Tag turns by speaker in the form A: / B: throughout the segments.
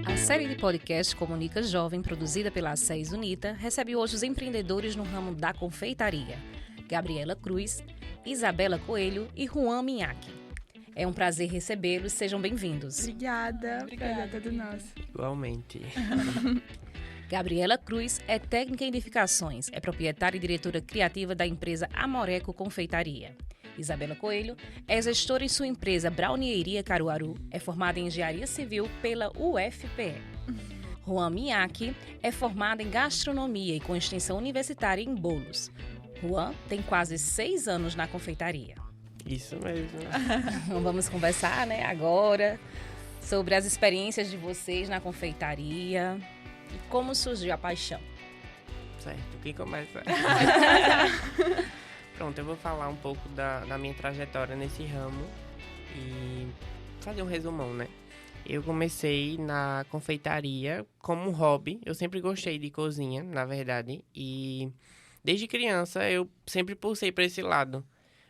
A: A série de podcast Comunica Jovem, produzida pela A6 Unita, recebe hoje os empreendedores no ramo da confeitaria: Gabriela Cruz, Isabela Coelho e Juan Minhaque. É um prazer recebê-los, sejam bem-vindos.
B: Obrigada, tudo nosso.
C: Igualmente.
A: Gabriela Cruz é técnica em edificações, é proprietária e diretora criativa da empresa Amoreco Confeitaria. Isabela Coelho é gestora em sua empresa Brownieria Caruaru, é formada em engenharia civil pela UFPE. Juan Minhaque é formada em gastronomia e com extensão universitária em bolos. Juan tem quase 6 anos na confeitaria.
C: Isso mesmo.
A: Vamos conversar, agora sobre as experiências de vocês na confeitaria e como surgiu a paixão.
C: Certo, quem começa? Pronto, eu vou falar um pouco da minha trajetória nesse ramo e fazer um resumão, né? Eu comecei na confeitaria como um hobby. Eu sempre gostei de cozinha, na verdade, e desde criança eu sempre pulsei para esse lado.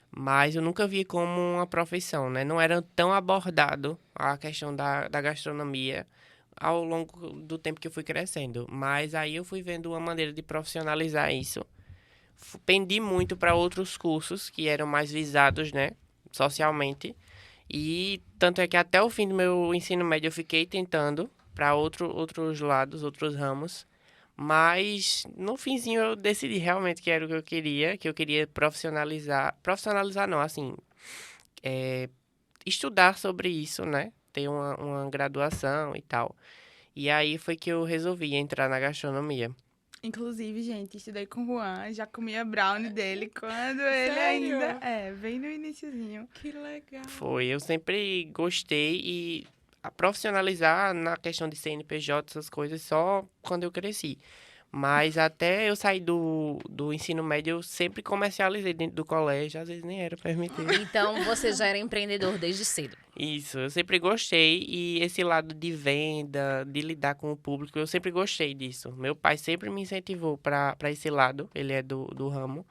C: Mas eu nunca vi como uma profissão, né? Não era tão abordado a questão da gastronomia ao longo do tempo que eu fui crescendo. Mas aí eu fui vendo uma maneira de profissionalizar isso. Pendi muito para outros cursos que eram mais visados, né, socialmente. E tanto é que até o fim do meu ensino médio eu fiquei tentando para outros lados, outros ramos. Mas no finzinho eu decidi realmente que era o que eu queria profissionalizar. Profissionalizar não, assim, estudar sobre isso, né? Ter uma graduação e tal. E aí foi que eu resolvi entrar na gastronomia.
B: Inclusive, gente, estudei com o Juan, já comia brownie dele quando ele
D: Sério?
B: ainda... bem no iniciozinho.
D: Que legal.
C: Foi, eu sempre gostei e a profissionalizar na questão de CNPJ, essas coisas, só quando eu cresci. Mas até eu sair do ensino médio, eu sempre comercializei dentro do colégio, às vezes nem era permitido.
A: Então, você já era empreendedor desde cedo.
C: Isso, eu sempre gostei e esse lado de venda, de lidar com o público, eu sempre gostei disso. Meu pai sempre me incentivou para esse lado, ele é do ramo,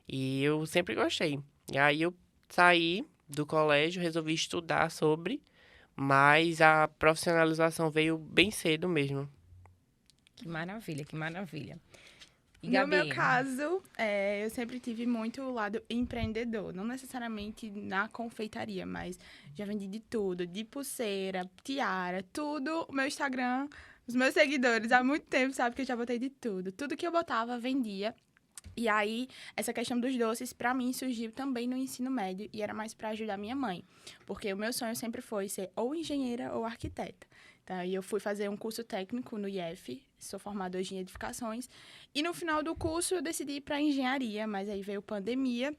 C: e eu sempre gostei. E aí eu saí do colégio, resolvi estudar sobre, mas a profissionalização veio bem cedo mesmo.
A: Que maravilha, que maravilha. E
B: No
A: Gabi?
B: meu caso, eu sempre tive muito o lado empreendedor. Não necessariamente na confeitaria, mas já vendi de tudo. De pulseira, tiara, tudo. O meu Instagram, os meus seguidores, há muito tempo, sabe que eu já botei de tudo. Tudo que eu botava, vendia. E aí, essa questão dos doces, pra mim, surgiu também no ensino médio. E era mais pra ajudar minha mãe. Porque o meu sonho sempre foi ser ou engenheira ou arquiteta. Então, aí eu fui fazer um curso técnico no IF, sou formada hoje em edificações. E no final do curso eu decidi ir para engenharia, mas aí veio pandemia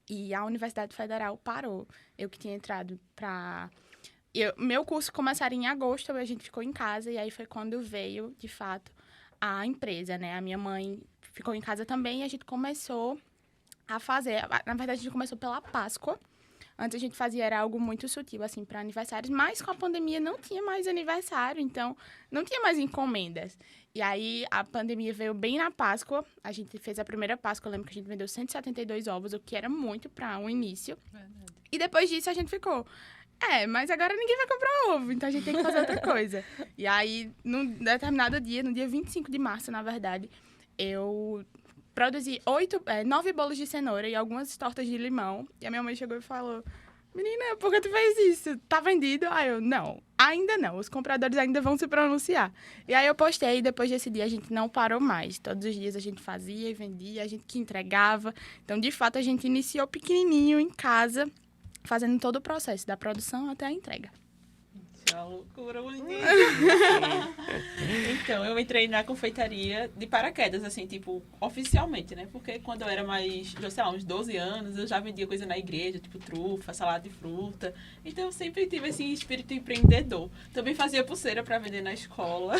B: e a Universidade Federal parou. Eu que tinha entrado para... Meu curso começaria em agosto, a gente ficou em casa e aí foi quando veio, de fato, a empresa, né? A minha mãe ficou em casa também e a gente começou a fazer... Na verdade, a gente começou pela Páscoa. Antes a gente fazia era algo muito sutil, assim, para aniversários, mas com a pandemia não tinha mais aniversário, então não tinha mais encomendas. E aí a pandemia veio bem na Páscoa, a gente fez a primeira Páscoa, eu lembro que a gente vendeu 172 ovos, o que era muito para um início.
D: Verdade.
B: E depois disso a gente ficou, mas agora ninguém vai comprar ovo, então a gente tem que fazer outra coisa. E aí, num determinado dia, no dia 25 de março, na verdade, eu... produzi 9 bolos de cenoura e algumas tortas de limão. E a minha mãe chegou e falou, menina, por que tu fez isso? Tá vendido? Aí eu, não, ainda não. Os compradores ainda vão se pronunciar. E aí eu postei e depois desse dia a gente não parou mais. Todos os dias a gente fazia e vendia, a gente que entregava. Então, de fato, a gente iniciou pequenininho em casa, fazendo todo o processo, da produção até a entrega.
D: Isso é uma loucura, bonitinha. Então, eu entrei na confeitaria de paraquedas, assim, tipo, oficialmente, né? Porque quando eu era mais, sei lá, uns 12 anos, eu já vendia coisa na igreja, tipo trufa, salada de fruta. Então, eu sempre tive esse espírito empreendedor. Também fazia pulseira para vender na escola.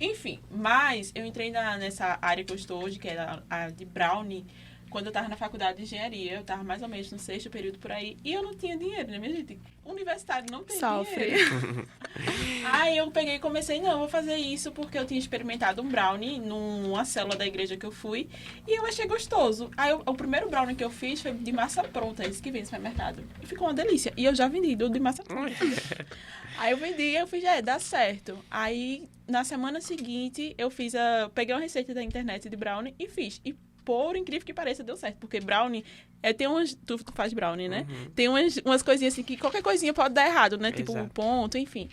D: Enfim, mas eu entrei nessa área que eu estou hoje, que é a de brownie, quando eu tava na faculdade de engenharia, eu tava mais ou menos no 6º período por aí, e eu não tinha dinheiro, né, minha gente? Universitário não tem
B: Sofre.
D: dinheiro. Aí eu peguei e comecei, não, eu vou fazer isso porque eu tinha experimentado um brownie numa célula da igreja que eu fui, e eu achei gostoso. Aí o primeiro brownie que eu fiz foi de massa pronta, esse que vem no supermercado. E ficou uma delícia. E eu já vendi do de massa pronta. Aí eu vendi e eu fiz, dá certo. Aí, na semana seguinte, peguei uma receita da internet de brownie e fiz. E, por incrível que pareça, deu certo. Porque brownie, tem umas... Tu faz brownie, né?
C: Uhum.
D: Tem umas coisinhas assim que qualquer coisinha pode dar errado, né? Tipo,
C: Exato.
D: ponto, enfim.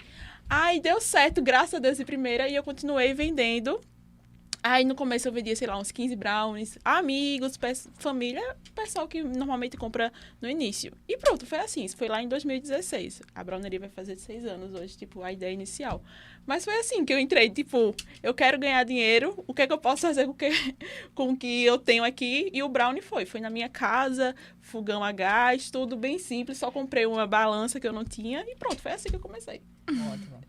D: Aí, deu certo, graças a Deus, de primeira. E eu continuei vendendo. Aí, no começo, eu vendia, sei lá, uns 15 brownies. Amigos, família, pessoal que normalmente compra no início. E pronto, foi assim. Isso foi lá em 2016. A browneria vai fazer 6 anos hoje, tipo, a ideia inicial. Mas foi assim que eu entrei, tipo, eu quero ganhar dinheiro, o que é que eu posso fazer com o que eu tenho aqui? E o brownie foi na minha casa, fogão a gás, tudo bem simples, só comprei uma balança que eu não tinha e pronto, foi assim que eu comecei.
A: Ótimo.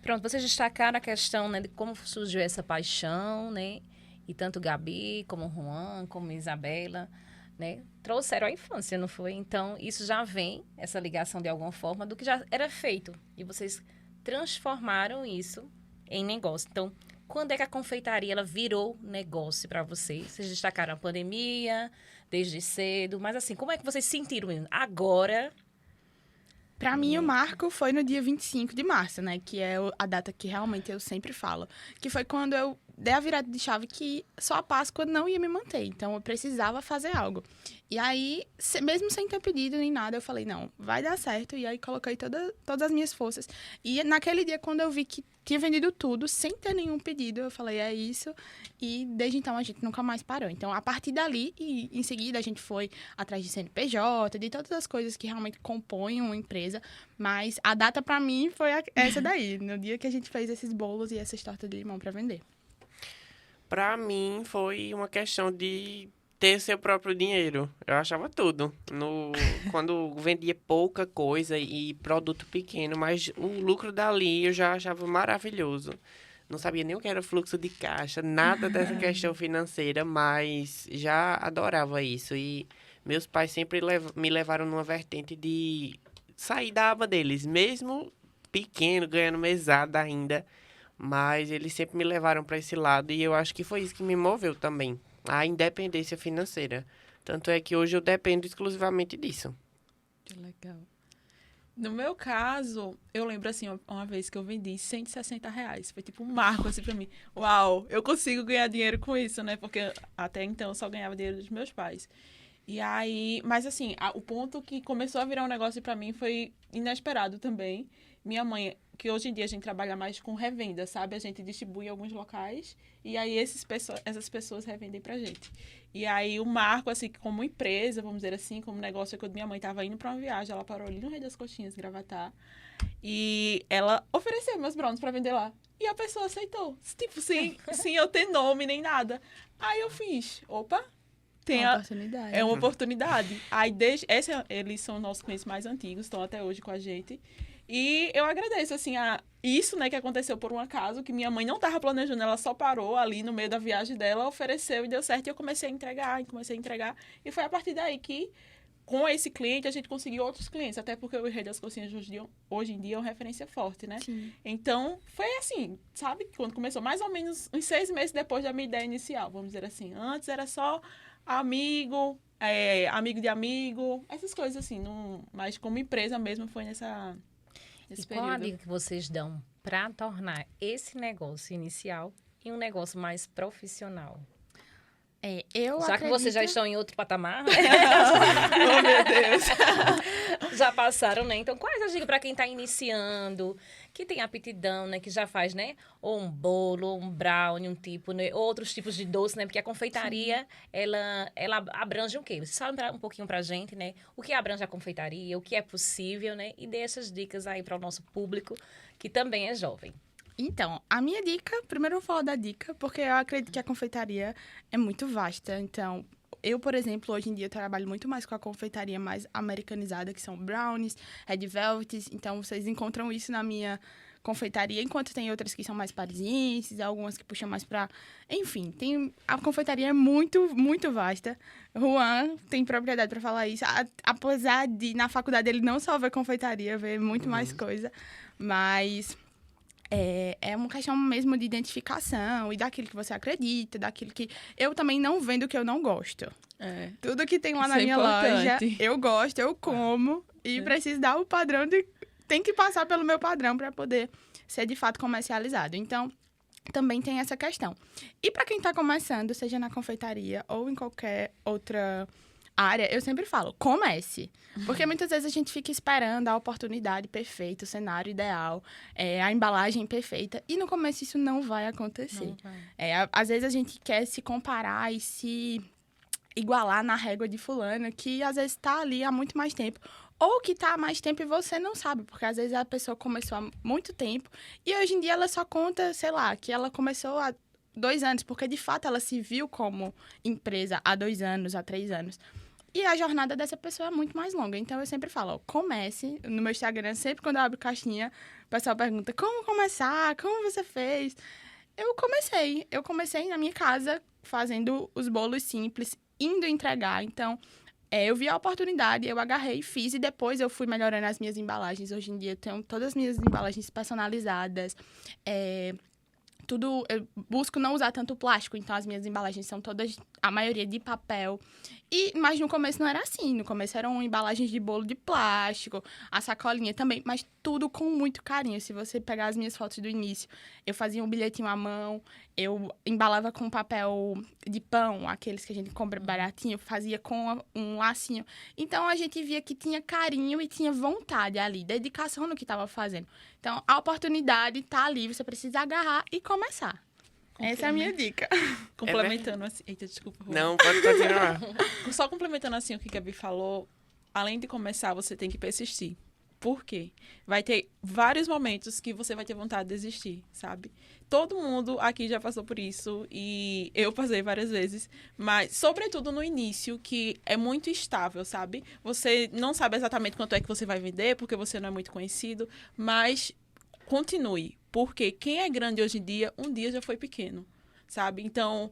A: Pronto, vocês destacaram a questão, né, de como surgiu essa paixão, né? E tanto Gabi, como Juan, como Isabela, né? Trouxeram a infância, não foi? Então, isso já vem, essa ligação de alguma forma, do que já era feito. E vocês transformaram isso em negócio. Então, quando é que a confeitaria ela virou negócio para vocês? Vocês destacaram a pandemia, desde cedo, mas assim, como é que vocês sentiram agora?
B: Pra mim, o marco foi no dia 25 de março, né? Que é a data que realmente eu sempre falo. Que foi quando eu dei a virada de chave que só a Páscoa não ia me manter. Então, eu precisava fazer algo. E aí, mesmo sem ter pedido nem nada, eu falei, não, vai dar certo. E aí, coloquei todas as minhas forças. E naquele dia, quando eu vi que tinha vendido tudo, sem ter nenhum pedido, eu falei, é isso. E desde então, a gente nunca mais parou. Então, a partir dali, e em seguida, a gente foi atrás de CNPJ, de todas as coisas que realmente compõem uma empresa. Mas a data, pra mim, foi essa daí. No dia que a gente fez esses bolos e essas tortas de limão pra vender.
C: Pra mim, foi uma questão de ter seu próprio dinheiro. Eu achava tudo. Quando vendia pouca coisa e produto pequeno, mas o lucro dali eu já achava maravilhoso. Não sabia nem o que era fluxo de caixa, nada dessa questão financeira, mas já adorava isso. E meus pais sempre me levaram numa vertente de sair da aba deles, mesmo pequeno, ganhando mesada ainda. Mas eles sempre me levaram para esse lado e eu acho que foi isso que me moveu também, a independência financeira. Tanto é que hoje eu dependo exclusivamente disso.
D: Que legal. No meu caso, eu lembro, assim, uma vez que eu vendi R$160. Foi tipo um marco, assim, pra mim. Uau, eu consigo ganhar dinheiro com isso, né? Porque até então eu só ganhava dinheiro dos meus pais. E aí... Mas, assim, o ponto que começou a virar um negócio pra mim foi inesperado também. Minha mãe, que hoje em dia a gente trabalha mais com revenda, sabe? A gente distribui em alguns locais e aí essas pessoas revendem pra gente. E aí o marco, assim, como empresa, vamos dizer assim, como negócio, é quando minha mãe estava indo pra uma viagem, ela parou ali no Rei das Coxinhas, Gravatá, e ela ofereceu meus brownies pra vender lá. E a pessoa aceitou. Tipo, sem eu ter nome nem nada. Aí eu fiz, opa,
B: Oportunidade.
D: é uma oportunidade. Aí, eles são nossos clientes mais antigos, estão até hoje com a gente. E eu agradeço, assim, isso, né, que aconteceu por um acaso, que minha mãe não estava planejando, ela só parou ali no meio da viagem dela, ofereceu e deu certo, e eu comecei a entregar. E foi a partir daí que, com esse cliente, a gente conseguiu outros clientes, até porque o Rei das Coxinhas hoje em dia é uma referência forte, né?
B: Sim.
D: Então, foi assim, sabe? Quando começou, mais ou menos uns 6 meses depois da minha ideia inicial, vamos dizer assim. Antes era só amigo, amigo de amigo, essas coisas assim. Mas como empresa mesmo foi nesse
A: Qual a
D: período.
A: dica que vocês dão para tornar esse negócio inicial em um negócio mais profissional?
B: Eu
A: Já que vocês já
B: acredito-
A: estão em outro patamar,
D: Oh, meu Deus.
A: já passaram, né? Então, quais as dicas para quem está iniciando, que tem aptidão, né? Que já faz, né? Ou um bolo, ou um brownie, um tipo, né? Outros tipos de doce, né? Porque a confeitaria, ela abrange o quê? Vocês falam um pouquinho pra gente, né? O que abrange a confeitaria, o que é possível, né? E dê essas dicas aí para o nosso público, que também é jovem.
B: Então, a minha dica, primeiro eu vou falar da dica, porque eu acredito que a confeitaria é muito vasta. Então, eu, por exemplo, hoje em dia eu trabalho muito mais com a confeitaria mais americanizada, que são brownies, red velvets. Então, vocês encontram isso na minha confeitaria, enquanto tem outras que são mais parisienses, algumas que puxam mais pra... Enfim, a confeitaria é muito, muito vasta. Juan tem propriedade para falar isso. Apesar de, na faculdade, ele não só vê confeitaria, vê muito mais coisa, mas... É uma questão mesmo de identificação e daquilo que você acredita, daquilo que... Eu também não vendo o que eu não gosto. Tudo que tem lá na minha loja, eu gosto, eu como e preciso dar o padrão de... Tem que passar pelo meu padrão para poder ser, de fato, comercializado. Então, também tem essa questão. E para quem está começando, seja na confeitaria ou em qualquer outra área, eu sempre falo, comece. Porque muitas vezes a gente fica esperando a oportunidade perfeita, o cenário ideal, a embalagem perfeita. E no começo isso não vai acontecer.
D: Não vai.
B: Às vezes a gente quer se comparar e se igualar na régua de fulano, que às vezes está ali há muito mais tempo. Ou que está há mais tempo e você não sabe, porque às vezes a pessoa começou há muito tempo e hoje em dia ela só conta, sei lá, que ela começou há 2 anos, porque de fato ela se viu como empresa há 2 anos, há 3 anos. E a jornada dessa pessoa é muito mais longa. Então, eu sempre falo, ó, comece. No meu Instagram, sempre quando eu abro caixinha, o pessoal pergunta, como começar? Como você fez? Eu comecei na minha casa, fazendo os bolos simples, indo entregar. Então, eu vi a oportunidade, eu agarrei, fiz e depois eu fui melhorando as minhas embalagens. Hoje em dia, eu tenho todas as minhas embalagens personalizadas. Eu busco não usar tanto plástico, então as minhas embalagens são todas, a maioria de papel. Mas no começo não era assim, no começo eram embalagens de bolo de plástico, a sacolinha também, mas tudo com muito carinho. Se você pegar as minhas fotos do início, eu fazia um bilhetinho à mão, eu embalava com papel de pão, aqueles que a gente compra baratinho, fazia com um lacinho. Então a gente via que tinha carinho e tinha vontade ali, dedicação no que estava fazendo. Então a oportunidade está ali, você precisa agarrar e começar. Essa é a minha dica.
D: Complementando assim... Eita, desculpa. Rô.
C: Não, pode continuar.
D: Só complementando assim o que a Gabi falou, além de começar, você tem que persistir. Por quê? Vai ter vários momentos que você vai ter vontade de desistir, sabe? Todo mundo aqui já passou por isso e eu passei várias vezes, mas sobretudo no início, que é muito instável, sabe? Você não sabe exatamente quanto é que você vai vender, porque você não é muito conhecido, mas continue, porque quem é grande hoje em dia, um dia já foi pequeno. Sabe? Então,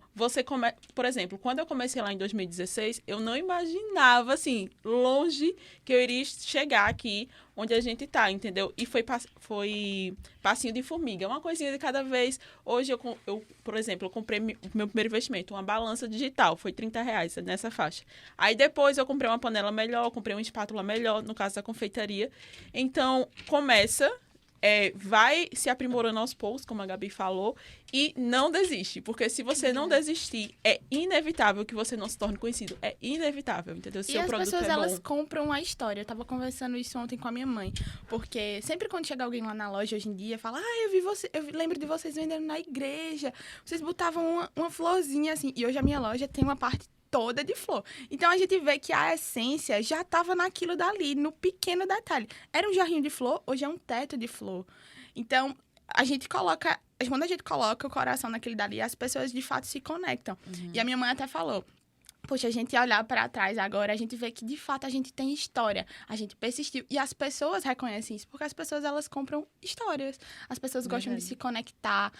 D: por exemplo, quando eu comecei lá em 2016, eu não imaginava, assim, longe que eu iria chegar aqui onde a gente tá, entendeu? E foi passinho de formiga, uma coisinha de cada vez. Hoje, por exemplo, eu comprei meu primeiro investimento, uma balança digital, foi R$30 nessa faixa. Aí depois eu comprei uma panela melhor, comprei uma espátula melhor, no caso da confeitaria. Então, começa... vai se aprimorando aos poucos, como a Gabi falou, e não desiste. Porque se você não desistir, é inevitável que você não se torne conhecido. É inevitável, entendeu?
B: E as pessoas, elas compram a história. Eu tava conversando isso ontem com a minha mãe. Porque sempre quando chega alguém lá na loja hoje em dia, fala, eu lembro de vocês vendendo na igreja. Vocês botavam uma florzinha assim. E hoje a minha loja tem uma parte toda de flor. Então, a gente vê que a essência já estava naquilo dali, no pequeno detalhe. Era um jarrinho de flor, hoje é um teto de flor. Então, quando a gente coloca o coração naquele dali, as pessoas, de fato, se conectam. Uhum. E a minha mãe até falou, poxa, a gente olhar para trás agora, a gente vê que, de fato, a gente tem história. A gente persistiu. E as pessoas reconhecem isso, porque as pessoas, elas compram histórias. As pessoas gostam de se conectar.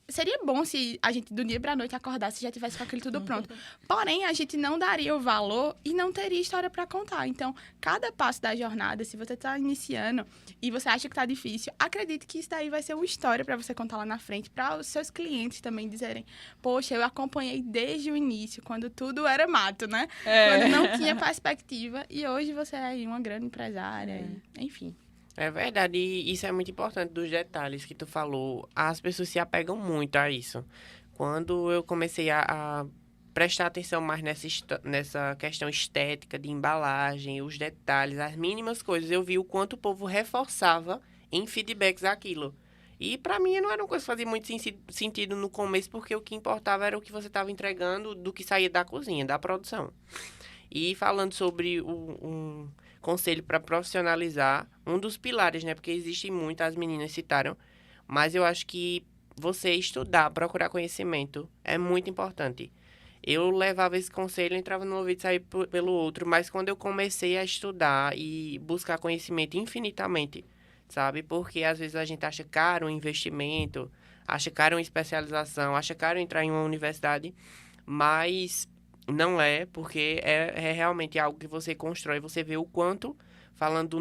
B: Seria bom se a gente, do dia pra noite, acordasse e já tivesse com aquilo tudo pronto. Porém, a gente não daria o valor e não teria história pra contar. Então, cada passo da jornada, se você tá iniciando e você acha que tá difícil, acredite que isso daí vai ser uma história pra você contar lá na frente, pra os seus clientes também dizerem, poxa, eu acompanhei desde o início, quando tudo era mato, né? Quando não tinha perspectiva. E hoje você é aí uma grande empresária, enfim.
C: É verdade, e isso é muito importante dos detalhes que tu falou. As pessoas se apegam muito a isso. Quando eu comecei a prestar atenção mais nessa questão estética de embalagem, os detalhes, as mínimas coisas, eu vi o quanto o povo reforçava em feedbacks aquilo. E pra mim não era uma coisa que fazia muito sentido no começo, porque o que importava era o que você estava entregando do que saía da cozinha, da produção. E falando sobre um conselho para profissionalizar, um dos pilares, né? Porque existem muito, as meninas citaram, mas eu acho que você estudar, procurar conhecimento é muito importante. Eu levava esse conselho, entrava no ouvido e saía pelo outro, mas quando eu comecei a estudar e buscar conhecimento infinitamente sabe? Porque às vezes a gente acha caro um investimento, acha caro uma especialização, acha caro entrar em uma universidade, mas não é, porque é realmente algo que você constrói, você vê o quanto, falando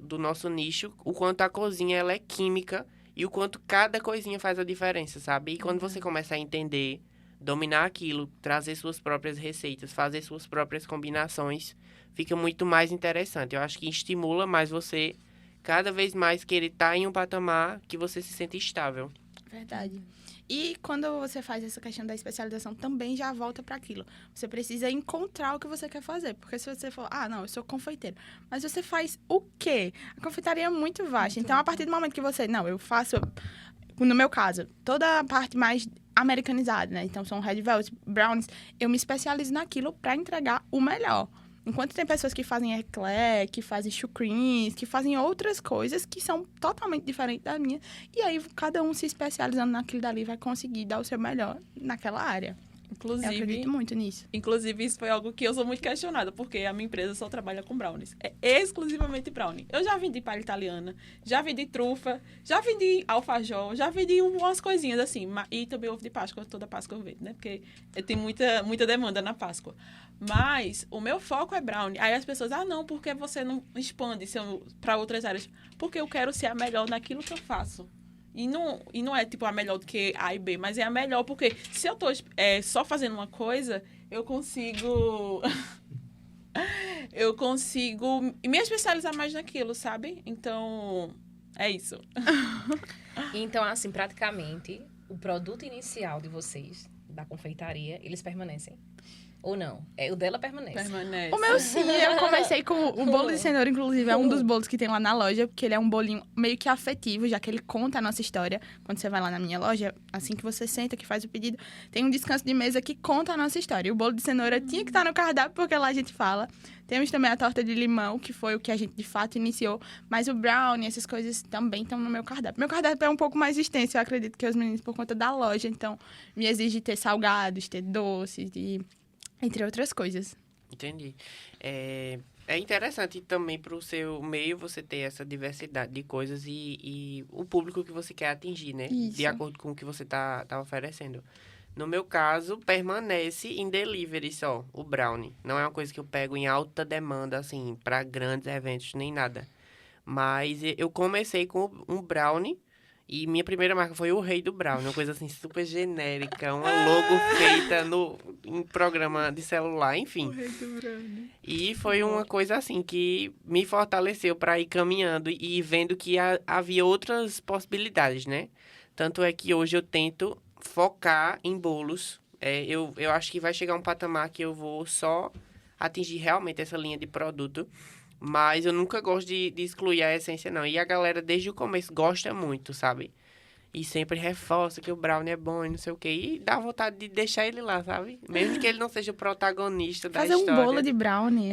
C: do nosso nicho, o quanto a cozinha ela é química e o quanto cada coisinha faz a diferença, sabe? E quando você começa a entender, dominar aquilo, trazer suas próprias receitas, fazer suas próprias combinações, fica muito mais interessante. Eu acho que estimula mais você cada vez mais querer estar em um patamar que você se sente estável.
B: Verdade. E quando você faz essa questão da especialização, também já volta para aquilo. Você precisa encontrar o que você quer fazer. Porque se você for, não, eu sou confeiteiro. Mas você faz o quê? A confeitaria é muito vasta. Então, a partir do momento que você, eu faço, no meu caso, toda a parte mais americanizada, né? Então, são red velvet, brownies. Eu me especializo naquilo para entregar o melhor. Enquanto tem pessoas que fazem eclair, que fazem chucreens, que fazem outras coisas que são totalmente diferentes da minha. E aí, cada um se especializando naquilo dali vai conseguir dar o seu melhor naquela área. Eu acredito muito nisso.
D: Inclusive, isso foi algo que eu sou muito questionada, porque a minha empresa só trabalha com brownies. É exclusivamente brownie. Eu já vendi palha italiana, já vendi trufa, já vendi alfajor, já vendi umas coisinhas assim. E também ovo de Páscoa, toda Páscoa eu vendo, né? Porque tem muita demanda na Páscoa. Mas o meu foco é brownie. Aí as pessoas, não, por que você não expande para outras áreas? Porque eu quero ser a melhor naquilo que eu faço. E não é, tipo, a melhor do que A e B, mas é a melhor porque se eu tô só fazendo uma coisa, eu consigo... eu consigo me especializar mais naquilo, sabe? Então, é isso.
A: Então, assim, praticamente, o produto inicial de vocês, da confeitaria, eles permanecem? Ou não? O dela permanece.
D: Permanece.
B: O meu sim, eu comecei com o bolo de cenoura, inclusive, é um dos bolos que tem lá na loja, porque ele é um bolinho meio que afetivo, já que ele conta a nossa história. Quando você vai lá na minha loja, assim que você senta, que faz o pedido, tem um descanso de mesa que conta a nossa história. E o bolo de cenoura tinha que estar no cardápio, porque lá a gente fala. Temos também a torta de limão, que foi o que a gente, de fato, iniciou. Mas o brownie, essas coisas também estão no meu cardápio. Meu cardápio é um pouco mais extenso, eu acredito que os meninos, por conta da loja, então, me exige ter salgados, ter doces e... entre outras coisas.
C: Entendi. É interessante também para o seu meio você ter essa diversidade de coisas e o público que você quer atingir, né?
B: Isso.
C: De acordo com o que você tá oferecendo. No meu caso, permanece em delivery só, o brownie. Não é uma coisa que eu pego em alta demanda, assim, para grandes eventos, nem nada. Mas eu comecei com um brownie. E minha primeira marca foi o Rei do Brownie, uma coisa assim super genérica, uma logo feita em programa de celular, enfim.
B: O Rei do Brownie.
C: E foi uma coisa assim que me fortaleceu para ir caminhando e vendo que havia outras possibilidades, né? Tanto é que hoje eu tento focar em bolos. Eu acho que vai chegar um patamar que eu vou só atingir realmente essa linha de produto. Mas eu nunca gosto de excluir a essência, não. E a galera, desde o começo, gosta muito, sabe? E sempre reforça que o brownie é bom e não sei o quê. E dá vontade de deixar ele lá, sabe? Mesmo que ele não seja o protagonista da história.
B: Fazer um bolo de brownie.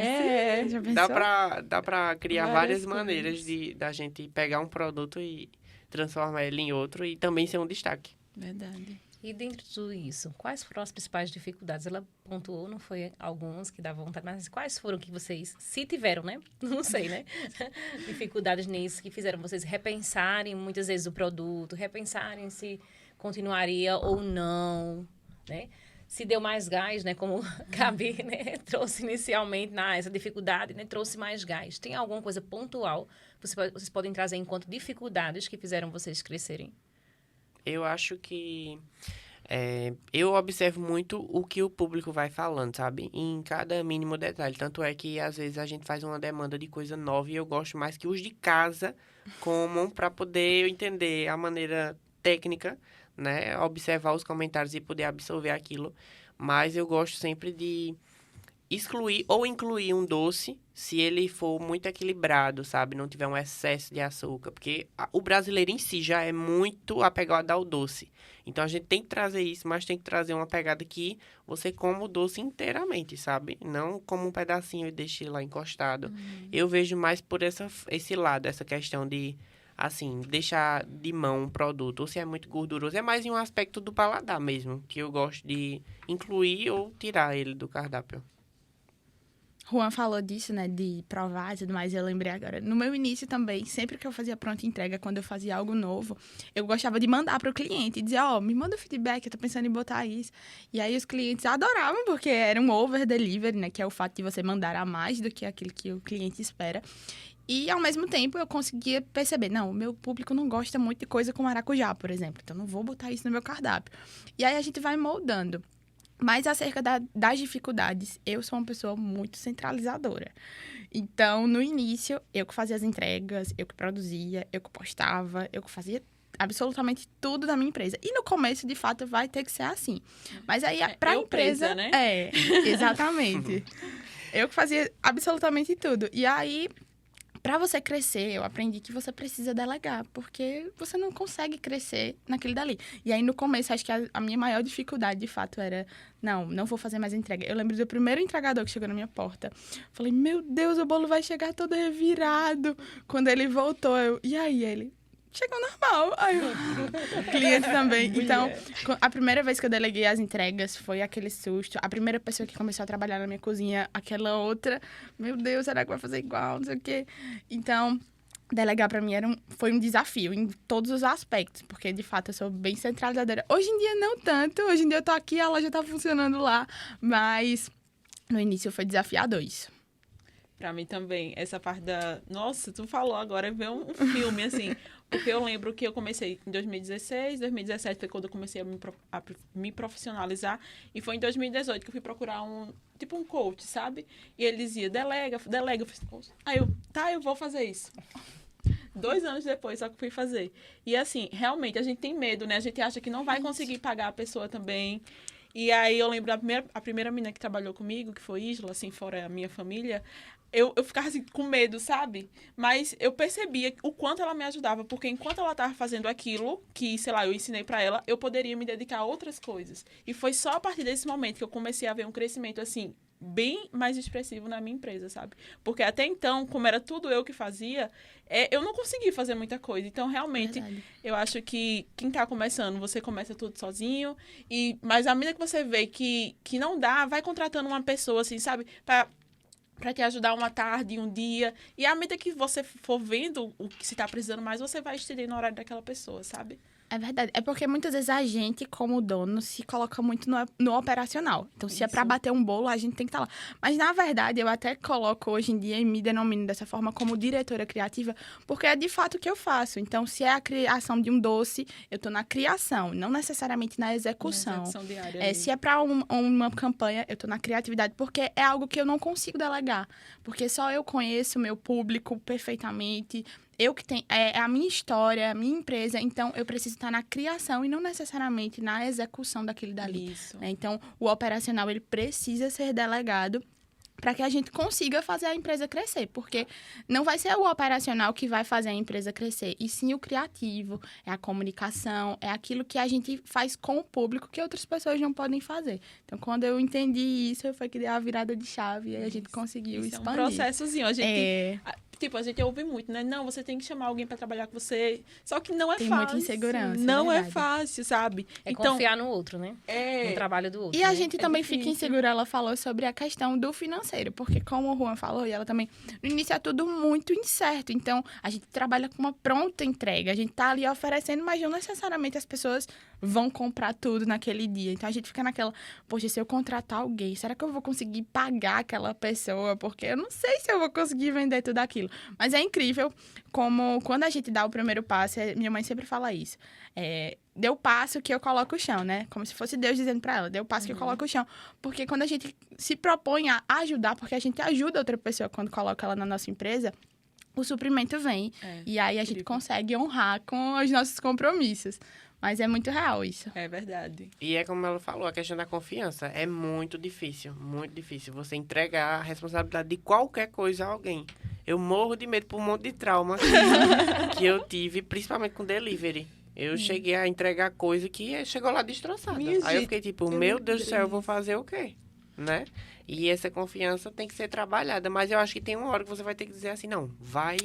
B: Já pensou?
C: Dá pra criar várias maneiras da gente pegar um produto e transformar ele em outro e também ser um destaque.
D: Verdade.
A: E dentro de tudo isso, quais foram as principais dificuldades? Ela pontuou, não foi algumas que davam vontade, mas quais foram que vocês, se tiveram, né? Não sei, né? Dificuldades nisso que fizeram vocês repensarem muitas vezes o produto, repensarem se continuaria ou não, né? Se deu mais gás, né? Como Gabi, né? Trouxe inicialmente essa dificuldade, né? Trouxe mais gás. Tem alguma coisa pontual que vocês podem trazer enquanto dificuldades que fizeram vocês crescerem?
C: Eu acho que eu observo muito o que o público vai falando, sabe? Em cada mínimo detalhe. Tanto é que, às vezes, a gente faz uma demanda de coisa nova e eu gosto mais que os de casa comam para poder entender a maneira técnica, né? Observar os comentários e poder absorver aquilo. Mas eu gosto sempre de excluir ou incluir um doce se ele for muito equilibrado, sabe? Não tiver um excesso de açúcar. Porque o brasileiro em si já é muito apegado ao doce. Então, a gente tem que trazer isso, mas tem que trazer uma pegada que você coma o doce inteiramente, sabe? Não como um pedacinho e deixe lá encostado. Eu vejo mais por esse lado, essa questão de, assim, deixar de mão um produto. Ou se é muito gorduroso, é mais em um aspecto do paladar mesmo, que eu gosto de incluir ou tirar ele do cardápio.
B: Juan falou disso, né, de provar e tudo mais, eu lembrei agora. No meu início também, sempre que eu fazia pronta entrega, quando eu fazia algo novo, eu gostava de mandar para o cliente e dizer, me manda o feedback, eu tô pensando em botar isso. E aí os clientes adoravam, porque era um over delivery, né, que é o fato de você mandar a mais do que aquilo que o cliente espera. E, ao mesmo tempo, eu conseguia perceber, não, o meu público não gosta muito de coisa com maracujá, por exemplo, então não vou botar isso no meu cardápio. E aí a gente vai moldando. Mas acerca das dificuldades, eu sou uma pessoa muito centralizadora. Então, no início, eu que fazia as entregas, eu que produzia, eu que postava, eu que fazia absolutamente tudo da minha empresa. E no começo, de fato, vai ter que ser assim. Mas aí, para a empresa...
D: presa, né?
B: Exatamente. Eu que fazia absolutamente tudo. E aí... Para você crescer, eu aprendi que você precisa delegar, porque você não consegue crescer naquele dali. E aí, no começo, acho que a minha maior dificuldade, de fato, era... Não vou fazer mais entrega. Eu lembro do primeiro entregador que chegou na minha porta. Falei, meu Deus, o bolo vai chegar todo revirado. Quando ele voltou, e aí, ele... Chegou normal. Aí o cliente também. Então, a primeira vez que eu deleguei as entregas foi aquele susto. A primeira pessoa que começou a trabalhar na minha cozinha, aquela outra. Meu Deus, será que vai fazer igual? Não sei o quê. Então, delegar pra mim foi um desafio em todos os aspectos. Porque, de fato, eu sou bem centralizadora. Hoje em dia, não tanto. Hoje em dia, eu tô aqui, a loja tá funcionando lá. Mas, no início, foi desafiador isso.
D: Pra mim também, essa parte da... Nossa, tu falou agora, veio um filme, assim. Porque eu lembro que eu comecei em 2016, 2017 foi quando eu comecei a me profissionalizar. E foi em 2018 que eu fui procurar um coach, sabe? E ele dizia, delega. Aí eu vou fazer isso. 2 anos depois, só que fui fazer. E assim, realmente, a gente tem medo, né? A gente acha que não vai conseguir pagar a pessoa também. E aí eu lembro a primeira menina que trabalhou comigo, que foi Isla, assim, fora a minha família, eu ficava assim, com medo, sabe? Mas eu percebia o quanto ela me ajudava, porque enquanto ela estava fazendo aquilo, que, sei lá, eu ensinei para ela, eu poderia me dedicar a outras coisas. E foi só a partir desse momento que eu comecei a ver um crescimento, assim, bem mais expressivo na minha empresa, sabe? Porque até então, como era tudo eu que fazia, eu não conseguia fazer muita coisa. Então, realmente, eu acho que quem tá começando, você começa tudo sozinho, mas à medida que você vê que não dá, vai contratando uma pessoa, assim, sabe? Para te ajudar uma tarde, um dia. E à medida que você for vendo o que se tá precisando mais, você vai estender no horário daquela pessoa, sabe?
B: É verdade. É porque muitas vezes a gente, como dono, se coloca muito no operacional. Então, se é para bater um bolo, a gente tem que estar lá. Mas, na verdade, eu até coloco hoje em dia e me denomino dessa forma como diretora criativa, porque é de fato o que eu faço. Então, se é a criação de um doce, eu estou na criação, não necessariamente na execução.
D: Na execução diária.
B: Se é para uma campanha, eu estou na criatividade, porque é algo que eu não consigo delegar. Porque só eu conheço o meu público perfeitamente. Eu que tenho, é a minha história, a minha empresa, então eu preciso estar na criação e não necessariamente na execução daquele dali.
D: Isso.
B: Né? Então, o operacional, ele precisa ser delegado para que a gente consiga fazer a empresa crescer, porque não vai ser o operacional que vai fazer a empresa crescer, e sim o criativo, é a comunicação, é aquilo que a gente faz com o público que outras pessoas não podem fazer. Então, quando eu entendi isso, foi que deu a virada de chave e a gente conseguiu expandir.
D: É um processozinho, a gente... Tipo, a gente ouve muito, né? Não, você tem que chamar alguém para trabalhar com você. Só que não é fácil.
B: Tem muita insegurança.
D: Não é fácil, sabe?
A: Então, confiar no outro, né? No trabalho do outro.
B: E a gente também fica insegura. Ela falou sobre a questão do financeiro. Porque, como o Juan falou, e ela também... No início é tudo muito incerto. Então, a gente trabalha com uma pronta entrega. A gente tá ali oferecendo, mas não necessariamente as pessoas vão comprar tudo naquele dia. Então, a gente fica naquela... Poxa, se eu contratar alguém, será que eu vou conseguir pagar aquela pessoa? Porque eu não sei se eu vou conseguir vender tudo aquilo. Mas é incrível como quando a gente dá o primeiro passo, minha mãe sempre fala isso, dê o passo que eu coloco o chão, né? Como se fosse Deus dizendo pra ela, dê o passo que eu coloco o chão. Porque quando a gente se propõe a ajudar, porque a gente ajuda outra pessoa quando coloca ela na nossa empresa, o suprimento vem. E aí a gente consegue honrar com os nossos compromissos. Mas é muito real isso.
D: É verdade.
C: E é como ela falou, a questão da confiança é muito difícil você entregar a responsabilidade de qualquer coisa a alguém. Eu morro de medo por um monte de trauma que eu tive, principalmente com delivery. Eu cheguei a entregar coisa que chegou lá destroçada. Aí eu fiquei tipo, meu Deus do céu, eu vou fazer o quê? né? E essa confiança tem que ser trabalhada. Mas eu acho que tem uma hora que você vai ter que dizer assim, não, vai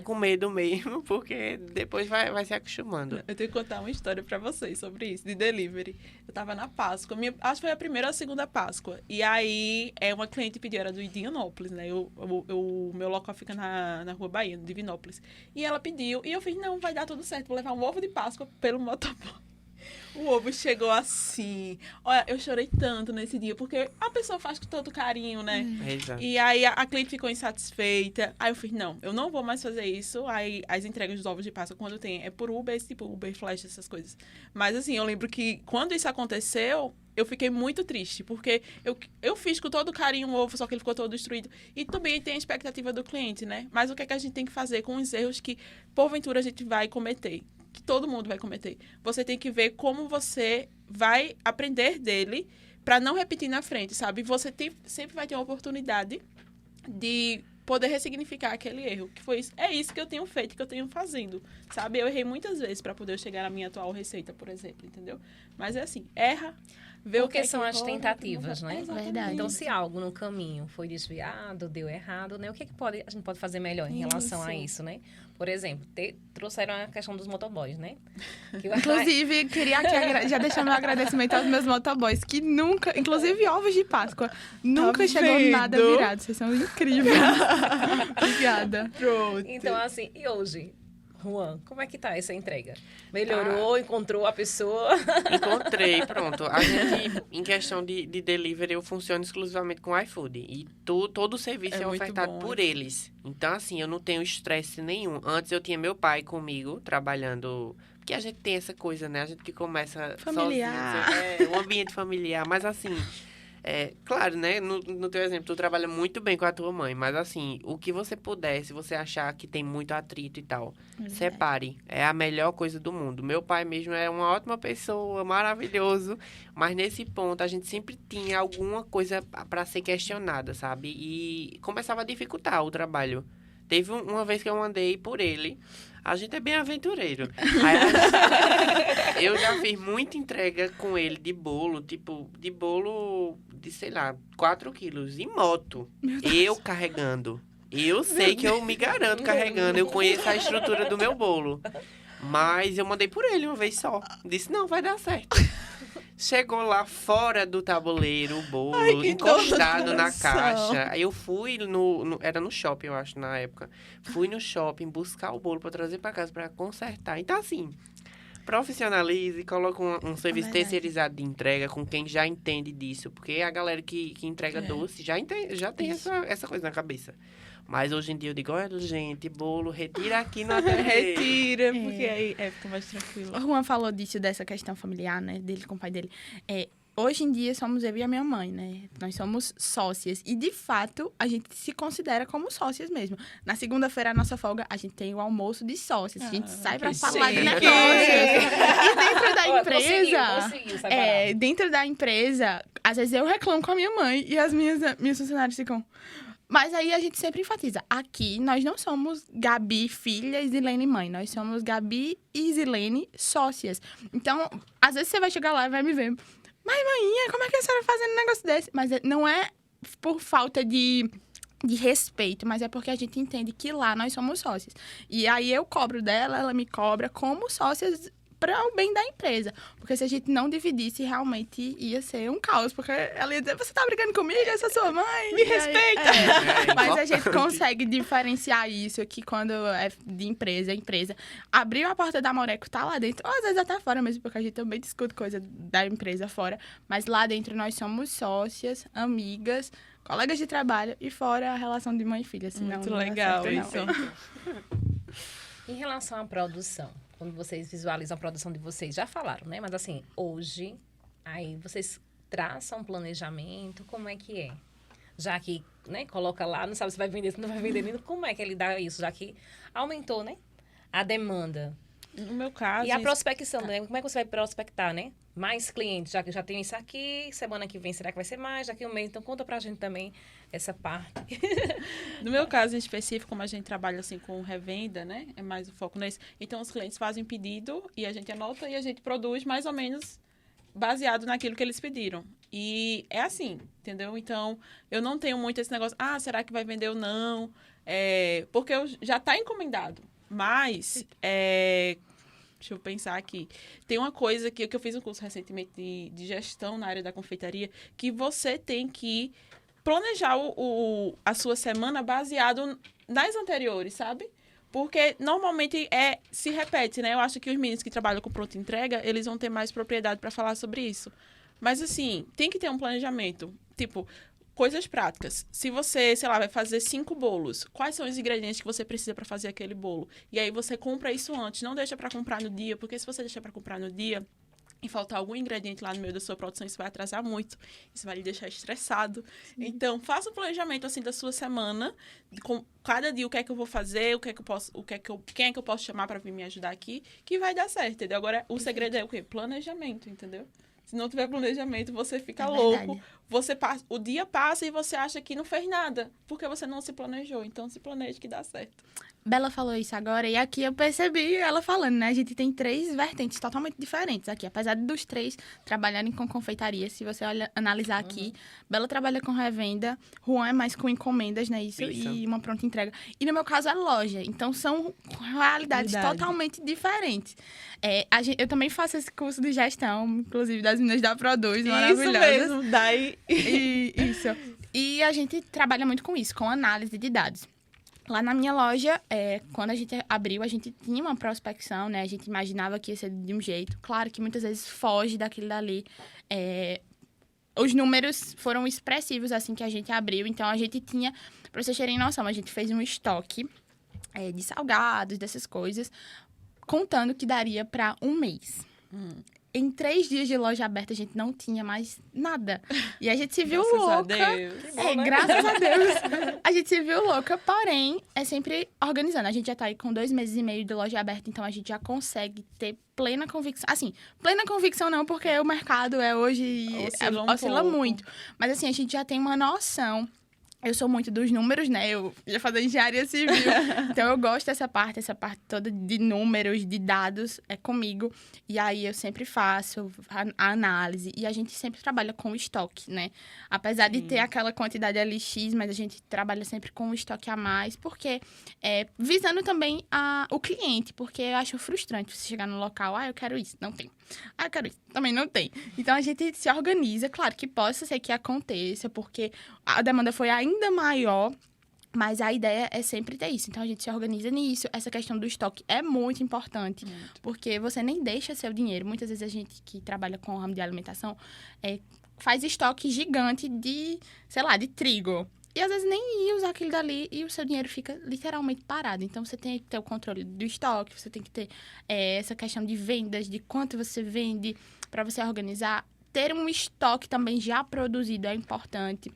C: com medo mesmo, porque depois vai se acostumando.
D: Eu tenho que contar uma história pra vocês sobre isso, de delivery. Eu tava na Páscoa, acho que foi a primeira ou a segunda Páscoa. E aí, uma cliente pediu, era do Divinópolis, né? O meu local fica na Rua Bahia, no Divinópolis. E ela pediu, e eu fiz, não, vai dar tudo certo, vou levar um ovo de Páscoa pelo motoboy. O ovo chegou assim. Olha, eu chorei tanto nesse dia, porque a pessoa faz com todo carinho, né?
C: Exato.
D: E aí a cliente ficou insatisfeita. Aí eu fiz, não, eu não vou mais fazer isso. Aí as entregas dos ovos de Páscoa, quando tem, é por Uber, tipo Uber, Flash, essas coisas. Mas assim, eu lembro que quando isso aconteceu, eu fiquei muito triste, porque eu fiz com todo carinho o ovo, só que ele ficou todo destruído. E também tem a expectativa do cliente, né? Mas o que é que a gente tem que fazer com os erros que, porventura, a gente vai cometer? Que todo mundo vai cometer. Você tem que ver como você vai aprender dele para não repetir na frente, sabe? Você sempre vai ter uma oportunidade de poder ressignificar aquele erro. Que foi isso. É isso que eu tenho feito, que eu tenho fazendo, sabe? Eu errei muitas vezes para poder chegar na minha atual receita, por exemplo, entendeu? Mas é assim, erra, vê o que
A: são as
D: errou,
A: tentativas, né?
B: Verdade.
A: Então, se algo no caminho foi desviado, deu errado, né? O que a gente pode fazer melhor em relação a isso, né? Por exemplo, trouxeram a questão dos motoboys, né?
B: Inclusive, queria aqui já deixar meu agradecimento aos meus motoboys, que nunca, inclusive ovos de Páscoa, nunca chegou nada virado. Vocês são incríveis. Obrigada.
D: Pronto.
A: Então, assim, e hoje? Juan, como é que tá essa entrega? Melhorou? Encontrou a pessoa?
C: Encontrei, pronto. A gente, em questão de delivery, eu funciono exclusivamente com iFood. E todo o serviço é
D: muito
C: ofertado
D: bom,
C: por eles. Então, assim, eu não tenho estresse nenhum. Antes eu tinha meu pai comigo, trabalhando... Porque a gente tem essa coisa, né? A gente que começa
B: familiar.
C: sozinho. Um ambiente familiar. Mas, assim... claro, né? No teu exemplo, tu trabalha muito bem com a tua mãe, mas assim, o que você puder, se você achar que tem muito atrito e tal, separe. É a melhor coisa do mundo. Meu pai mesmo é uma ótima pessoa, maravilhoso, mas nesse ponto a gente sempre tinha alguma coisa para ser questionada, sabe? E começava a dificultar o trabalho. Teve uma vez que eu andei por ele. A gente é bem aventureiro. Eu já fiz muita entrega com ele de bolo, de, sei lá, 4 quilos, em moto. Eu carregando. Eu sei que eu me garanto carregando. Eu conheço a estrutura do meu bolo. Mas eu mandei por ele uma vez só. Disse, não, vai dar certo. Chegou lá fora do tabuleiro, o bolo, encostado na caixa. Aí eu fui era no shopping, eu acho, na época. Fui no shopping buscar o bolo pra trazer pra casa pra consertar. Então, assim, profissionalize, coloca um serviço terceirizado de entrega com quem já entende disso. Porque a galera que entrega doce já tem essa coisa na cabeça. Mas hoje em dia eu digo, olha, gente, bolo, retira aqui no ateliê.
D: Retira, porque aí fica mais tranquilo.
B: O Juan falou dessa questão familiar, né, dele com o pai dele. Hoje em dia somos eu e a minha mãe, né? Nós somos sócias. E, de fato, a gente se considera como sócias mesmo. Na segunda-feira, a nossa folga, a gente tem o almoço de sócias. A gente sai pra falar de negócios. E dentro da empresa...
A: Conseguiu,
B: dentro da empresa, às vezes eu reclamo com a minha mãe e as minhas funcionárias ficam... Mas aí a gente sempre enfatiza. Aqui, nós não somos Gabi filha e Zilene mãe. Nós somos Gabi e Zilene sócias. Então, às vezes você vai chegar lá e vai me ver... Mas, maninha, como é que a senhora fazendo um negócio desse? Mas não é por falta de respeito, mas é porque a gente entende que lá nós somos sócios. E aí eu cobro dela, ela me cobra como sócias para o bem da empresa. Porque se a gente não dividisse, realmente ia ser um caos. Porque ela ia dizer, você tá brigando comigo? Essa é sua mãe? Me respeita! Mas a gente consegue diferenciar isso aqui quando é de empresa. Abriu a porta da Amoreco, tá lá dentro. Ou às vezes até fora mesmo, porque a gente também discute coisa da empresa fora. Mas lá dentro nós somos sócias, amigas, colegas de trabalho e fora a relação de mãe e filha. Senão
D: muito
B: não
D: legal
B: certo,
D: isso.
A: Em relação à produção, quando vocês visualizam a produção de vocês, já falaram, né? Mas assim, hoje, aí vocês traçam um planejamento, como é que é? Já que, né, coloca lá, não sabe se vai vender, se não vai vender, como é que ele dá isso? Já que aumentou, né, a demanda.
D: No meu caso...
A: E a prospecção, né? Como é que você vai prospectar, né? Mais clientes, já que eu já tenho isso aqui, semana que vem será que vai ser mais, daqui a um mês, então conta pra gente também essa parte.
D: No meu caso em específico, como a gente trabalha assim com revenda, né, é mais o foco nesse, então os clientes fazem pedido e a gente anota e a gente produz mais ou menos baseado naquilo que eles pediram. E é assim, entendeu? Então, eu não tenho muito esse negócio, será que vai vender ou não? Porque já está encomendado. Mas, deixa eu pensar aqui. Tem uma coisa que eu fiz um curso recentemente de gestão na área da confeitaria, que você tem que planejar a sua semana baseado nas anteriores, sabe? Porque normalmente se repete, né? Eu acho que os meninos que trabalham com pronta entrega, eles vão ter mais propriedade para falar sobre isso. Mas, assim, tem que ter um planejamento. Tipo, coisas práticas. Se você, sei lá, vai fazer 5 bolos, quais são os ingredientes que você precisa para fazer aquele bolo? E aí você compra isso antes, não deixa para comprar no dia, porque se você deixar para comprar no dia e faltar algum ingrediente lá no meio da sua produção, isso vai atrasar muito. Isso vai lhe deixar estressado. Sim. Então, faça um planejamento, assim, da sua semana, com cada dia o que é que eu vou fazer, quem é que eu posso chamar para vir me ajudar aqui, que vai dar certo, entendeu? Agora, o segredo é o quê? Planejamento, entendeu? Se não tiver planejamento, você fica louco. O dia passa e você acha que não fez nada, porque você não se planejou. Então, se planeje que dá certo.
B: Bela falou isso agora, e aqui eu percebi ela falando, né? A gente tem 3 vertentes totalmente diferentes aqui. Apesar dos 3 trabalharem com confeitaria, se você analisar aqui, Bela trabalha com revenda, Juan é mais com encomendas, né? Isso. E uma pronta entrega. E no meu caso é loja. Então, são realidades totalmente diferentes. Eu também faço esse curso de gestão, inclusive das meninas da Produz, maravilhosas.
D: Isso mesmo, daí...
B: Isso. E a gente trabalha muito com isso, com análise de dados. Lá na minha loja, quando a gente abriu, a gente tinha uma prospecção, né? A gente imaginava que ia ser de um jeito. Claro que muitas vezes foge daquilo dali. Os números foram expressivos assim que a gente abriu. Então, a gente tinha, para vocês terem noção, a gente fez um estoque de salgados, dessas coisas, contando que daria para um mês. Em 3 dias de loja aberta, a gente não tinha mais nada. E a gente se viu louca. Graças a Deus. A gente se viu louca, porém, é sempre organizando. A gente já tá aí com 2 meses e meio de loja aberta, então a gente já consegue ter plena convicção. Assim, plena convicção não, porque o mercado hoje oscila muito. Mas assim, a gente já tem uma noção. Eu sou muito dos números, né? Eu já faço engenharia civil. Então, eu gosto dessa parte toda de números, de dados, é comigo. E aí, eu sempre faço a análise. E a gente sempre trabalha com o estoque, né? Apesar de ter aquela quantidade ali X, mas a gente trabalha sempre com o estoque a mais. Porque, visando também o cliente. Porque eu acho frustrante você chegar no local, eu quero isso, não tem. Eu quero isso, também não tem. Então, a gente se organiza. Claro que possa ser que aconteça, porque a demanda foi ainda maior, mas a ideia é sempre ter isso. Então, a gente se organiza nisso. Essa questão do estoque é muito importante, porque você nem deixa seu dinheiro. Muitas vezes a gente que trabalha com o ramo de alimentação faz estoque gigante de, sei lá, de trigo. E às vezes nem ia usar aquilo dali e o seu dinheiro fica literalmente parado. Então, você tem que ter o controle do estoque, você tem que ter essa questão de vendas, de quanto você vende, para você organizar. Ter um estoque também já produzido é importante.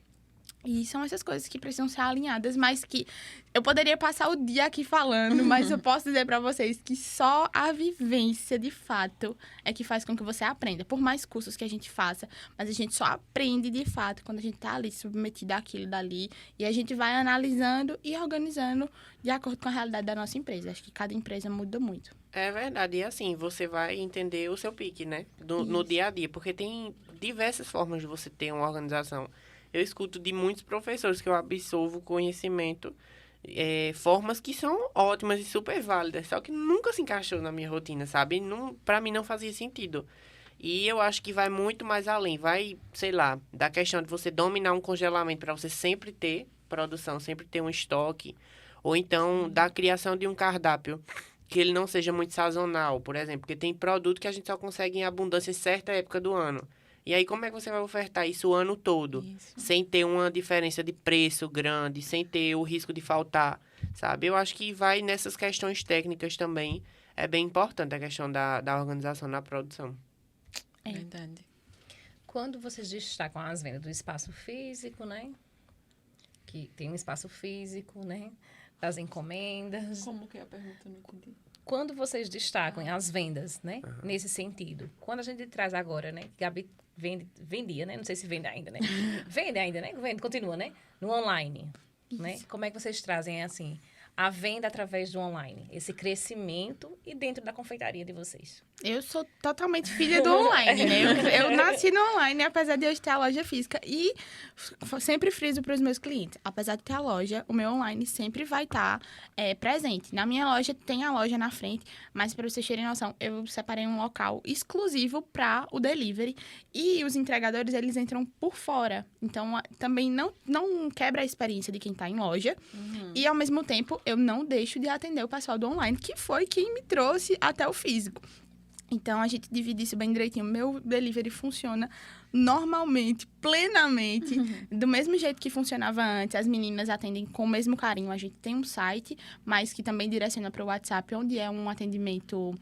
B: E são essas coisas que precisam ser alinhadas, mas que eu poderia passar o dia aqui falando, mas eu posso dizer para vocês que só a vivência, de fato, é que faz com que você aprenda. Por mais cursos que a gente faça, mas a gente só aprende, de fato, quando a gente tá ali submetido àquilo dali. E a gente vai analisando e organizando de acordo com a realidade da nossa empresa. Acho que cada empresa muda muito.
C: É verdade. E assim, você vai entender o seu pique, né? No dia a dia. Porque tem diversas formas de você ter uma organização. Eu escuto de muitos professores que eu absorvo conhecimento, formas que são ótimas e super válidas, só que nunca se encaixou na minha rotina, sabe? Pra mim não fazia sentido. E eu acho que vai muito mais além. Vai, sei lá, da questão de você dominar um congelamento para você sempre ter produção, sempre ter um estoque. Ou então, da criação de um cardápio que ele não seja muito sazonal, por exemplo. Porque tem produto que a gente só consegue em abundância em certa época do ano. E aí, como é que você vai ofertar isso o ano todo? Sem ter uma diferença de preço grande, sem ter o risco de faltar, sabe? Eu acho que vai nessas questões técnicas também. É bem importante a questão da organização na produção.
D: É verdade.
A: Quando vocês destacam as vendas do espaço físico, né? Que tem um espaço físico, né? Das encomendas.
D: Como que é a pergunta? Não entendi.
A: Quando vocês destacam as vendas, né? Nesse sentido. Quando a gente traz agora, né? Gabi vendia, né? Não sei se vende ainda, né? Vende ainda, né? Continua, né? No online, né? Como é que vocês trazem, assim, a venda através do online? Esse crescimento e dentro da confeitaria de vocês?
B: Eu sou totalmente filha do online, né? Eu nasci no online, apesar de hoje ter a loja física. E sempre friso para os meus clientes. Apesar de ter a loja, o meu online sempre vai estar presente. Na minha loja, tem a loja na frente. Mas, para vocês terem noção, eu separei um local exclusivo para o delivery. E os entregadores, eles entram por fora. Então, também não quebra a experiência de quem está em loja. E, ao mesmo tempo, eu não deixo de atender o pessoal do online, que foi quem me trouxe até o físico. Então, a gente divide isso bem direitinho. Meu delivery funciona normalmente, plenamente, do mesmo jeito que funcionava antes. As meninas atendem com o mesmo carinho. A gente tem um site, mas que também direciona para o WhatsApp, onde é um atendimento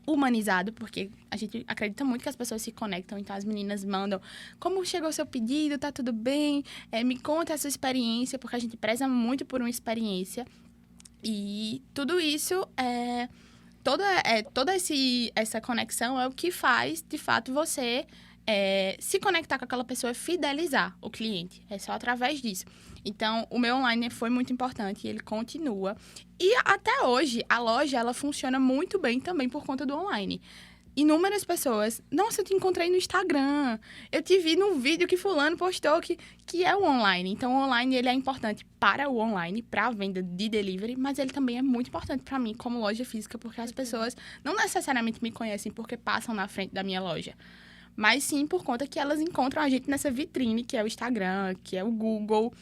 B: humanizado, porque a gente acredita muito que as pessoas se conectam. Então, as meninas mandam: como chegou o seu pedido? Tá tudo bem? Me conta a sua experiência, porque a gente preza muito por uma experiência. E tudo isso toda essa conexão é o que faz, de fato, você se conectar com aquela pessoa e fidelizar o cliente. É só através disso. Então, o meu online foi muito importante e ele continua. E até hoje, a loja, ela funciona muito bem também por conta do online. Inúmeras pessoas: nossa, eu te encontrei no Instagram, eu te vi num vídeo que fulano postou, que é o online. Então, o online, ele é importante para o online, para a venda de delivery, mas ele também é muito importante para mim como loja física, porque as pessoas não necessariamente me conhecem porque passam na frente da minha loja, mas sim por conta que elas encontram a gente nessa vitrine, que é o Instagram, que é o Google,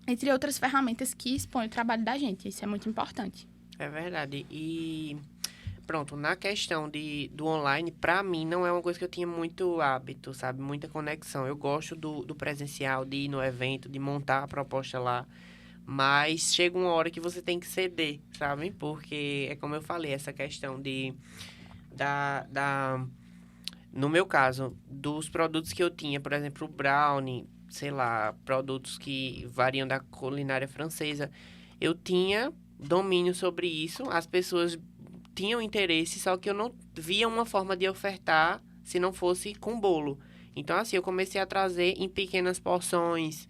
B: entre outras ferramentas que expõem o trabalho da gente. Isso é muito importante.
C: É verdade. E pronto, na questão do online, pra mim, não é uma coisa que eu tinha muito hábito, sabe? Muita conexão. Eu gosto do presencial, de ir no evento, de montar a proposta lá. Mas chega uma hora que você tem que ceder, sabe? Porque é como eu falei, essa questão no meu caso, dos produtos que eu tinha, por exemplo, o brownie, sei lá, produtos que variam da culinária francesa, eu tinha domínio sobre isso, as pessoas tinham interesse, só que eu não via uma forma de ofertar se não fosse com bolo. Então, assim, eu comecei a trazer em pequenas porções,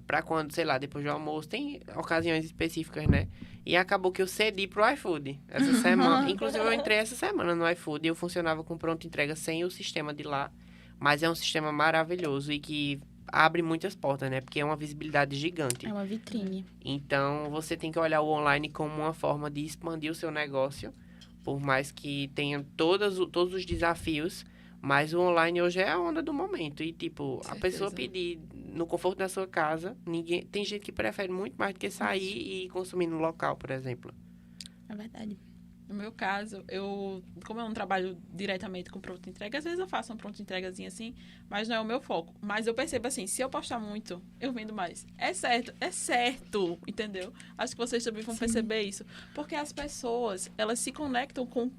C: para quando, sei lá, depois do almoço, tem ocasiões específicas, né? E acabou que eu cedi pro iFood essa semana. Inclusive, eu entrei essa semana no iFood e eu funcionava com pronta entrega sem o sistema de lá. Mas é um sistema maravilhoso e que abre muitas portas, né? Porque é uma visibilidade gigante.
B: É uma vitrine.
C: Então, você tem que olhar o online como uma forma de expandir o seu negócio, por mais que tenha todos os desafios, mas o online hoje é a onda do momento. E, tipo, a pessoa pedir no conforto da sua casa, tem gente que prefere muito mais do que sair e consumir no local, por exemplo.
B: É verdade.
D: No meu caso, como eu não trabalho diretamente com pronto entrega, às vezes eu faço uma pronta entregazinha assim, mas não é o meu foco. Mas eu percebo assim, se eu postar muito, eu vendo mais. É certo, entendeu? Acho que vocês também vão perceber isso. Porque as pessoas, elas se conectam com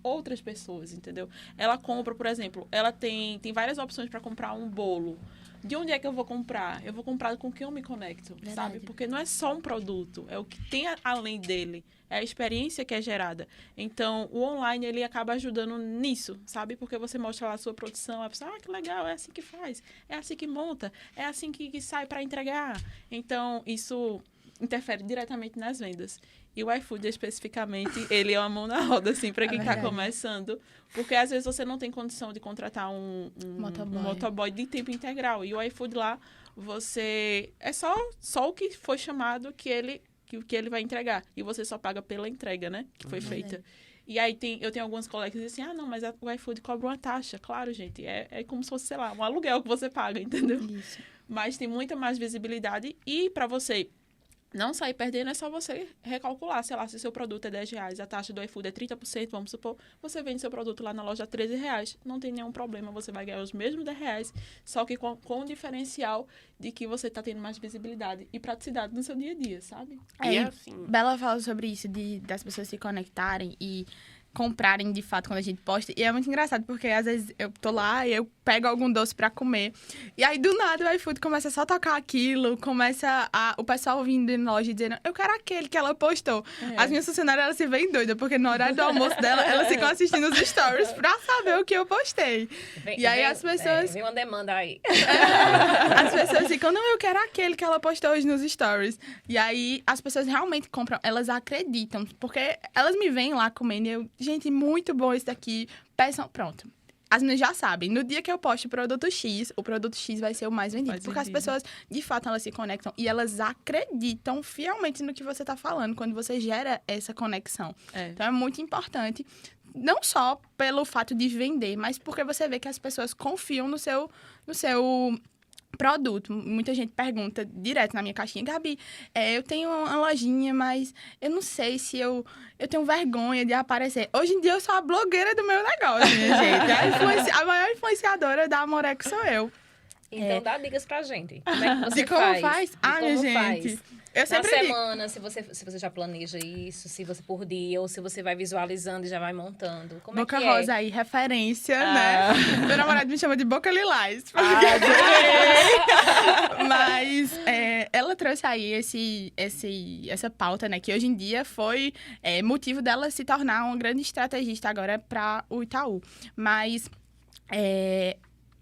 D: outras pessoas, entendeu? Ela compra, por exemplo, ela tem várias opções para comprar um bolo. De onde é que eu vou comprar? Eu vou comprar com quem eu me conecto,
B: Verdade.
D: sabe? Porque não é só um produto, é o que tem além dele. É a experiência que é gerada. Então, o online, ele acaba ajudando nisso, sabe? Porque você mostra lá a sua produção, a pessoa: que legal, é assim que faz, é assim que monta, é assim que sai para entregar. Então, isso interfere diretamente nas vendas. E o iFood, especificamente, ele é uma mão na roda, assim, para quem está começando. Porque, às vezes, você não tem condição de contratar um motoboy de tempo integral. E o iFood lá, você... É só o que foi chamado que ele vai entregar. E você só paga pela entrega, né? Que foi feita. E aí, eu tenho algumas colegas que dizem assim: não, mas o iFood cobra uma taxa. Claro, gente. É como se fosse, sei lá, um aluguel que você paga, entendeu? Isso. Mas tem muita mais visibilidade. E para você não sair perdendo, é só você recalcular. Sei lá, se seu produto é R$10, a taxa do iFood é 30%, vamos supor, você vende seu produto lá na loja a R$13. Não tem nenhum problema, você vai ganhar os mesmos R$10, só que com o diferencial de que você está tendo mais visibilidade e praticidade no seu dia a dia, sabe?
B: Bela fala sobre isso, das pessoas se conectarem e comprarem de fato quando a gente posta. E é muito engraçado, porque às vezes eu tô lá e eu pego algum doce pra comer. E aí, do nada, o iFood começa só a tocar aquilo, o pessoal vindo na loja dizendo, eu quero aquele que ela postou. As minhas funcionárias, elas se veem doidas, porque no horário do almoço dela, elas ficam assistindo os stories pra saber o que eu postei. E aí as pessoas...
A: Vem uma demanda aí.
B: As pessoas ficam, não, eu quero aquele que ela postou hoje nos stories. E aí, as pessoas realmente compram, elas acreditam, porque elas me veem lá comendo e eu, gente, muito bom esse daqui, peçam, pronto. As meninas já sabem, no dia que eu posto o produto X vai ser o mais vendido. Porque as pessoas, de fato, elas se conectam e elas acreditam fielmente no que você tá falando, quando você gera essa conexão. Então, é muito importante, não só pelo fato de vender, mas porque você vê que as pessoas confiam no seu produto. Muita gente pergunta direto na minha caixinha, Gabi, eu tenho uma lojinha, mas eu não sei se eu tenho vergonha de aparecer. Hoje em dia eu sou a blogueira do meu negócio, minha gente. A maior influenciadora da Amoreco sou eu.
A: Então dá dicas pra gente. Como é que você
B: de como
A: faz?
B: faz?
A: De
B: Minha
A: como
B: gente.
A: faz?
B: Eu
A: Na
B: sempre digo.
A: semana, se você já planeja isso, se você por dia, ou se você vai visualizando e já vai montando. Como
B: Boca
A: é que é?
B: Rosa aí, referência, né? Meu namorado me chama de Boca Lilás. Mas ela trouxe aí essa pauta, né? Que hoje em dia foi motivo dela se tornar uma grande estrategista agora para o Itaú. Mas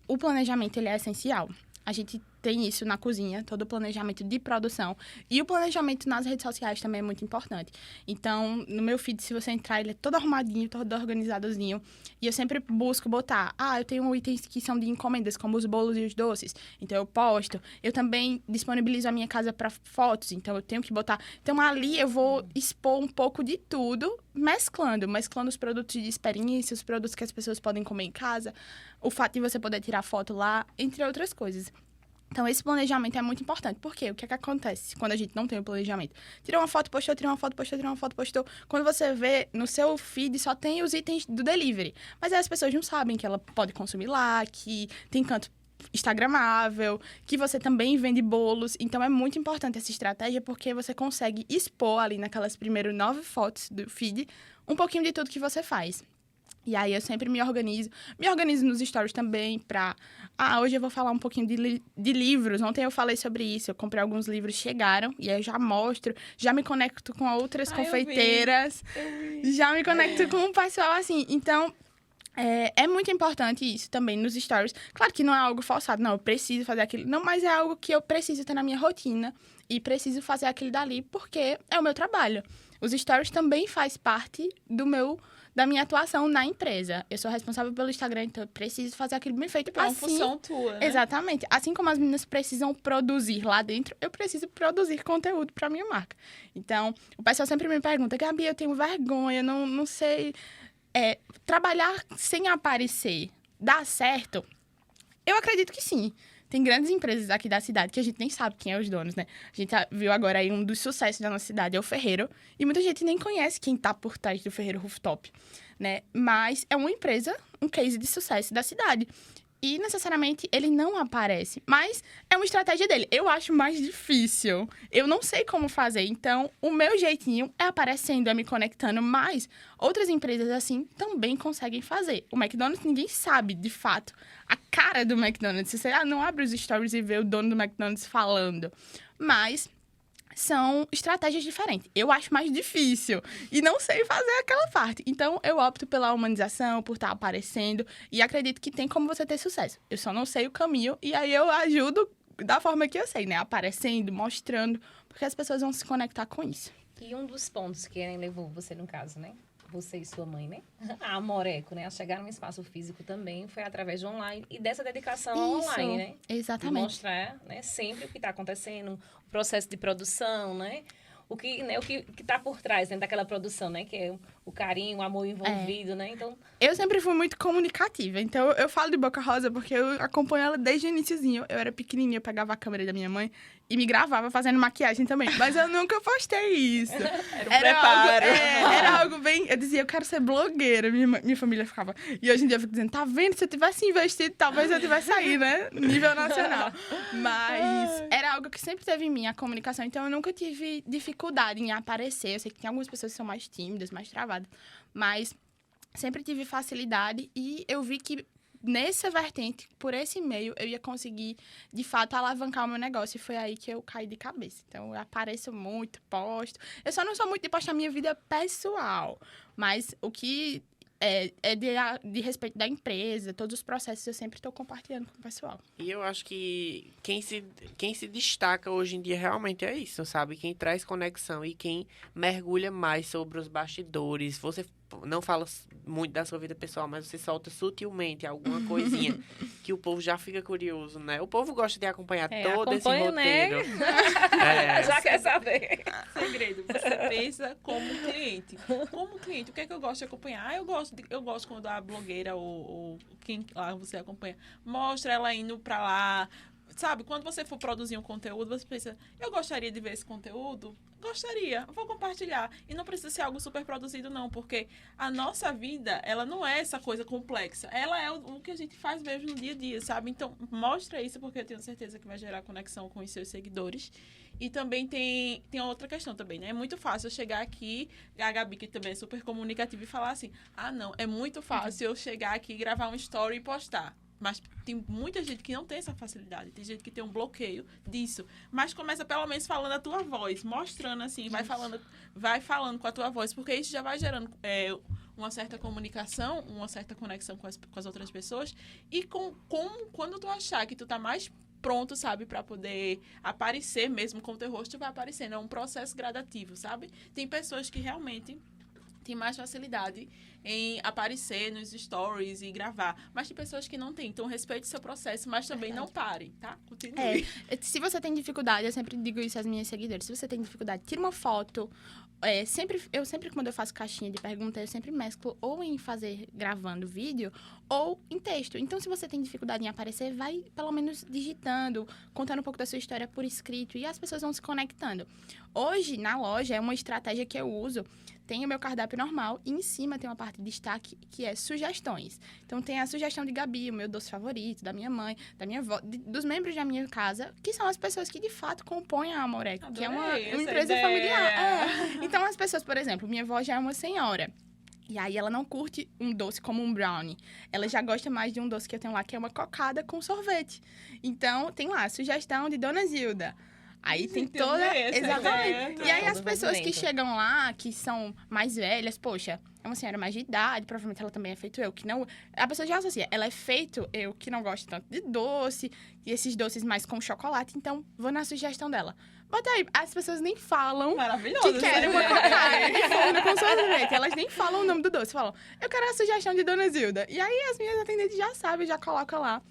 B: o planejamento, ele é essencial. A gente tem isso na cozinha, todo o planejamento de produção. E o planejamento nas redes sociais também é muito importante. Então, no meu feed, se você entrar, ele é todo arrumadinho, todo organizadozinho. E eu sempre busco botar, eu tenho itens que são de encomendas, como os bolos e os doces. Então, eu posto. Eu também disponibilizo a minha casa para fotos, então eu tenho que botar. Então, ali eu vou expor um pouco de tudo, mesclando os produtos de experiência, os produtos que as pessoas podem comer em casa, o fato de você poder tirar foto lá, entre outras coisas. Então, esse planejamento é muito importante. Por quê? O que é que acontece quando a gente não tem o planejamento? Tira uma foto, postou, tira uma foto, postou, tira uma foto, postou. Quando você vê, no seu feed só tem os itens do delivery. Mas aí as pessoas não sabem que ela pode consumir lá, que tem canto instagramável, que você também vende bolos. Então, é muito importante essa estratégia, porque você consegue expor ali naquelas primeiras 9 fotos do feed um pouquinho de tudo que você faz. E aí, eu sempre me organizo nos stories também pra... hoje eu vou falar um pouquinho de livros. Ontem eu falei sobre isso. Eu comprei alguns livros, chegaram. E aí, eu já mostro. Já me conecto com outras confeiteiras. Eu vi. Já me conecto com o pessoal, assim. Então, é muito importante isso também nos stories. Claro que não é algo forçado. Não, eu preciso fazer aquilo. Não, mas é algo que eu preciso ter na minha rotina. E preciso fazer aquilo dali, porque é o meu trabalho. Os stories também faz parte da minha atuação na empresa. Eu sou responsável pelo Instagram, então eu preciso fazer aquilo bem feito.
D: É uma função tua, né?
B: Exatamente. Assim como as meninas precisam produzir lá dentro, eu preciso produzir conteúdo para minha marca. Então, o pessoal sempre me pergunta, Gabi, eu tenho vergonha, não sei... trabalhar sem aparecer, dá certo? Eu acredito que sim. Tem grandes empresas aqui da cidade que a gente nem sabe quem é os donos, né? A gente viu agora aí um dos sucessos da nossa cidade, é o Ferreiro. E muita gente nem conhece quem tá por trás do Ferreiro Rooftop, né? Mas é uma empresa, um case de sucesso da cidade. E, necessariamente, ele não aparece. Mas é uma estratégia dele. Eu acho mais difícil. Eu não sei como fazer. Então, o meu jeitinho é aparecendo, é me conectando. Mas outras empresas, assim, também conseguem fazer. O McDonald's, ninguém sabe, de fato, a cara do McDonald's. Você não abre os stories e vê o dono do McDonald's falando. Mas são estratégias diferentes. Eu acho mais difícil e não sei fazer aquela parte. Então, eu opto pela humanização, por estar aparecendo e acredito que tem como você ter sucesso. Eu só não sei o caminho e aí eu ajudo da forma que eu sei, né? Aparecendo, mostrando, porque as pessoas vão se conectar com isso.
A: E um dos pontos que levou você, no caso, né? Você e sua mãe, né? A Amoreco, né? A chegar num espaço físico também foi através de online e dessa dedicação online, né?
B: Exatamente.
A: De mostrar, né, sempre o que está acontecendo, o processo de produção, né? O que está por trás, né, daquela produção, né? Que é o carinho, o amor envolvido, né? Então...
B: Eu sempre fui muito comunicativa. Então, eu falo de Boca Rosa porque eu acompanho ela desde o iniciozinho. Eu era pequenininha, eu pegava a câmera da minha mãe e me gravava fazendo maquiagem também. Mas eu nunca postei isso. Era algo bem... Eu dizia, eu quero ser blogueira. Minha família ficava... E hoje em dia eu fico dizendo, tá vendo? Se eu tivesse investido, talvez eu tivesse saído, né? Nível nacional. Mas era algo que sempre teve em mim, a comunicação. Então, eu nunca tive dificuldade em aparecer. Eu sei que tem algumas pessoas que são mais tímidas, mais travadas. Mas sempre tive facilidade e eu vi que nessa vertente, por esse meio, eu ia conseguir, de fato, alavancar o meu negócio. E foi aí que eu caí de cabeça. Então, eu apareço muito, posto. Eu só não sou muito de postar minha vida pessoal. Mas o que é de respeito da empresa, todos os processos, eu sempre estou compartilhando com o pessoal.
C: E eu acho que quem se destaca hoje em dia realmente é isso, sabe? Quem traz conexão e quem mergulha mais sobre os bastidores. Você não fala muito da sua vida pessoal, mas você solta sutilmente alguma coisinha que o povo já fica curioso, né? O povo gosta de acompanhar todo esse
A: acompanha, né?
C: roteiro.
A: Já quer saber.
D: Segredo, você pensa como cliente. Como cliente, o que é que eu gosto de acompanhar? Eu gosto quando a blogueira ou quem lá você acompanha mostra ela indo pra lá. Sabe, quando você for produzir um conteúdo, você pensa, eu gostaria de ver esse conteúdo? Gostaria, vou compartilhar. E não precisa ser algo super produzido, não, porque a nossa vida, ela não é essa coisa complexa. Ela é o que a gente faz mesmo no dia a dia, sabe? Então, mostra isso, porque eu tenho certeza que vai gerar conexão com os seus seguidores. E também tem outra questão também, né? É muito fácil eu chegar aqui, a Gabi, que também é super comunicativa, e falar assim, não, é muito fácil eu chegar aqui, gravar um story e postar. Mas tem muita gente que não tem essa facilidade. Tem gente que tem um bloqueio disso. Mas começa pelo menos falando a tua voz, mostrando assim, vai falando com a tua voz, porque isso já vai gerando uma certa comunicação, uma certa conexão com as outras pessoas. E quando tu achar que tu tá mais pronto, sabe, para poder aparecer mesmo com o teu rosto, tu vai aparecendo. É um processo gradativo, sabe? Tem pessoas que realmente tem mais facilidade em aparecer nos stories e gravar. Mas tem pessoas que não têm. Então, respeite seu processo, mas também não pare, tá? Continue.
B: Se você tem dificuldade, eu sempre digo isso às minhas seguidoras. Se você tem dificuldade, tira uma foto. Eu sempre, quando eu faço caixinha de pergunta, eu sempre mesclo ou em fazer gravando vídeo ou em texto. Então, se você tem dificuldade em aparecer, vai pelo menos digitando, contando um pouco da sua história por escrito e as pessoas vão se conectando. Hoje, na loja, é uma estratégia que eu uso. Tem o meu cardápio normal e em cima tem uma parte de destaque que é sugestões. Então, tem a sugestão de Gabi, o meu doce favorito, da minha mãe, da minha avó, dos membros da minha casa, que são as pessoas que, de fato, compõem a Amoreco, que é uma empresa familiar. Então, as pessoas, por exemplo, minha avó já é uma senhora. E aí, ela não curte um doce como um brownie. Ela já gosta mais de um doce que eu tenho lá, que é uma cocada com sorvete. Então, tem lá a sugestão de Dona Zilda. Aí tem toda... Exatamente. E aí as pessoas que chegam lá, que são mais velhas, poxa, é uma senhora mais de idade, provavelmente ela também é feito eu, que não... A pessoa já associa, ela é feito eu, que não gosto tanto de doce, e esses doces mais com chocolate, então vou na sugestão dela. Bota aí, as pessoas nem falam que querem uma cocada de forno com sorvete. Elas nem falam o nome do doce, falam, eu quero a sugestão de Dona Zilda. E aí as minhas atendentes já sabem, já colocam lá.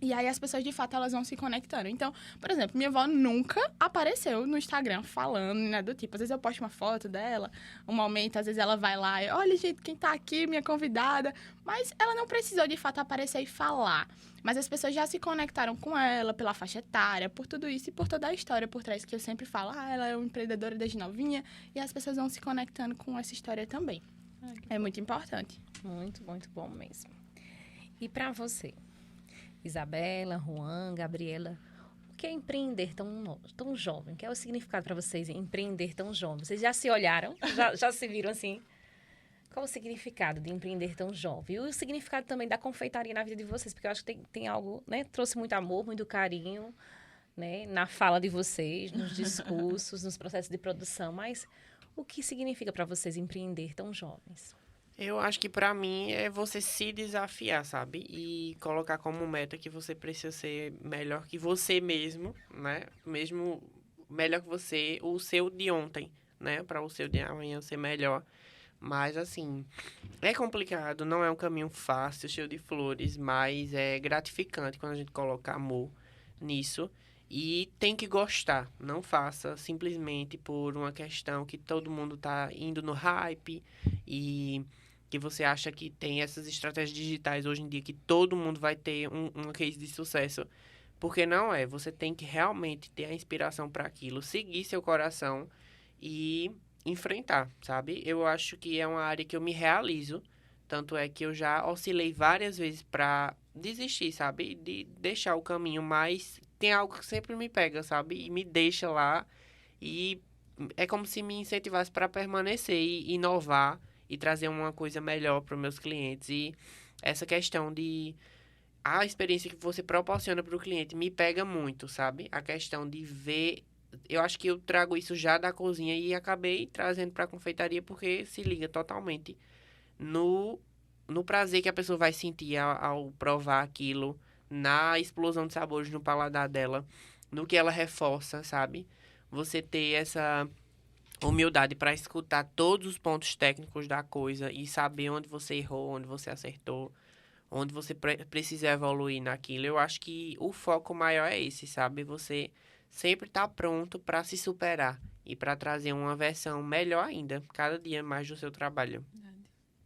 B: E aí as pessoas, de fato, elas vão se conectando. Então, por exemplo, minha avó nunca apareceu no Instagram falando, né, do tipo. Às vezes eu posto uma foto dela, um momento, às vezes ela vai lá e, olha, gente, quem tá aqui, minha convidada. Mas ela não precisou, de fato, aparecer e falar. Mas as pessoas já se conectaram com ela pela faixa etária, por tudo isso e por toda a história por trás, que eu sempre falo, ela é uma empreendedora desde novinha. E as pessoas vão se conectando com essa história também. É muito importante.
A: Muito, muito bom mesmo. E pra você? Isabela, Juan, Gabriela, o que é empreender tão jovem? O que é o significado para vocês empreender tão jovem? Vocês já se olharam? Já se viram assim? Qual o significado de empreender tão jovem? E o significado também da confeitaria na vida de vocês? Porque eu acho que tem algo, né? Trouxe muito amor, muito carinho, né? Na fala de vocês, nos discursos, nos processos de produção. Mas o que significa para vocês empreender tão jovens?
C: Eu acho que pra mim é você se desafiar, sabe? E colocar como meta que você precisa ser melhor que você mesmo, né? Mesmo melhor que você, o seu de ontem, né? Pra o seu de amanhã ser melhor. Mas, assim, é complicado, não é um caminho fácil, cheio de flores, mas é gratificante quando a gente coloca amor nisso. E tem que gostar, não faça simplesmente por uma questão que todo mundo tá indo no hype e que você acha que tem essas estratégias digitais hoje em dia que todo mundo vai ter um case de sucesso. Porque não é, você tem que realmente ter a inspiração para aquilo, seguir seu coração e enfrentar, sabe? Eu acho que é uma área que eu me realizo, tanto é que eu já oscilei várias vezes para desistir, sabe? De deixar o caminho, mas tem algo que sempre me pega, sabe? E me deixa lá e é como se me incentivasse para permanecer e inovar e trazer uma coisa melhor para os meus clientes. E essa questão de a experiência que você proporciona para o cliente me pega muito, sabe? A questão de ver. Eu acho que eu trago isso já da cozinha e acabei trazendo para a confeitaria porque se liga totalmente no prazer que a pessoa vai sentir ao provar aquilo, na explosão de sabores no paladar dela, no que ela reforça, sabe? Você ter essa humildade para escutar todos os pontos técnicos da coisa e saber onde você errou, onde você acertou, onde você precisa evoluir naquilo. Eu acho que o foco maior é esse, sabe? Você sempre tá pronto para se superar e para trazer uma versão melhor ainda, cada dia mais do seu trabalho.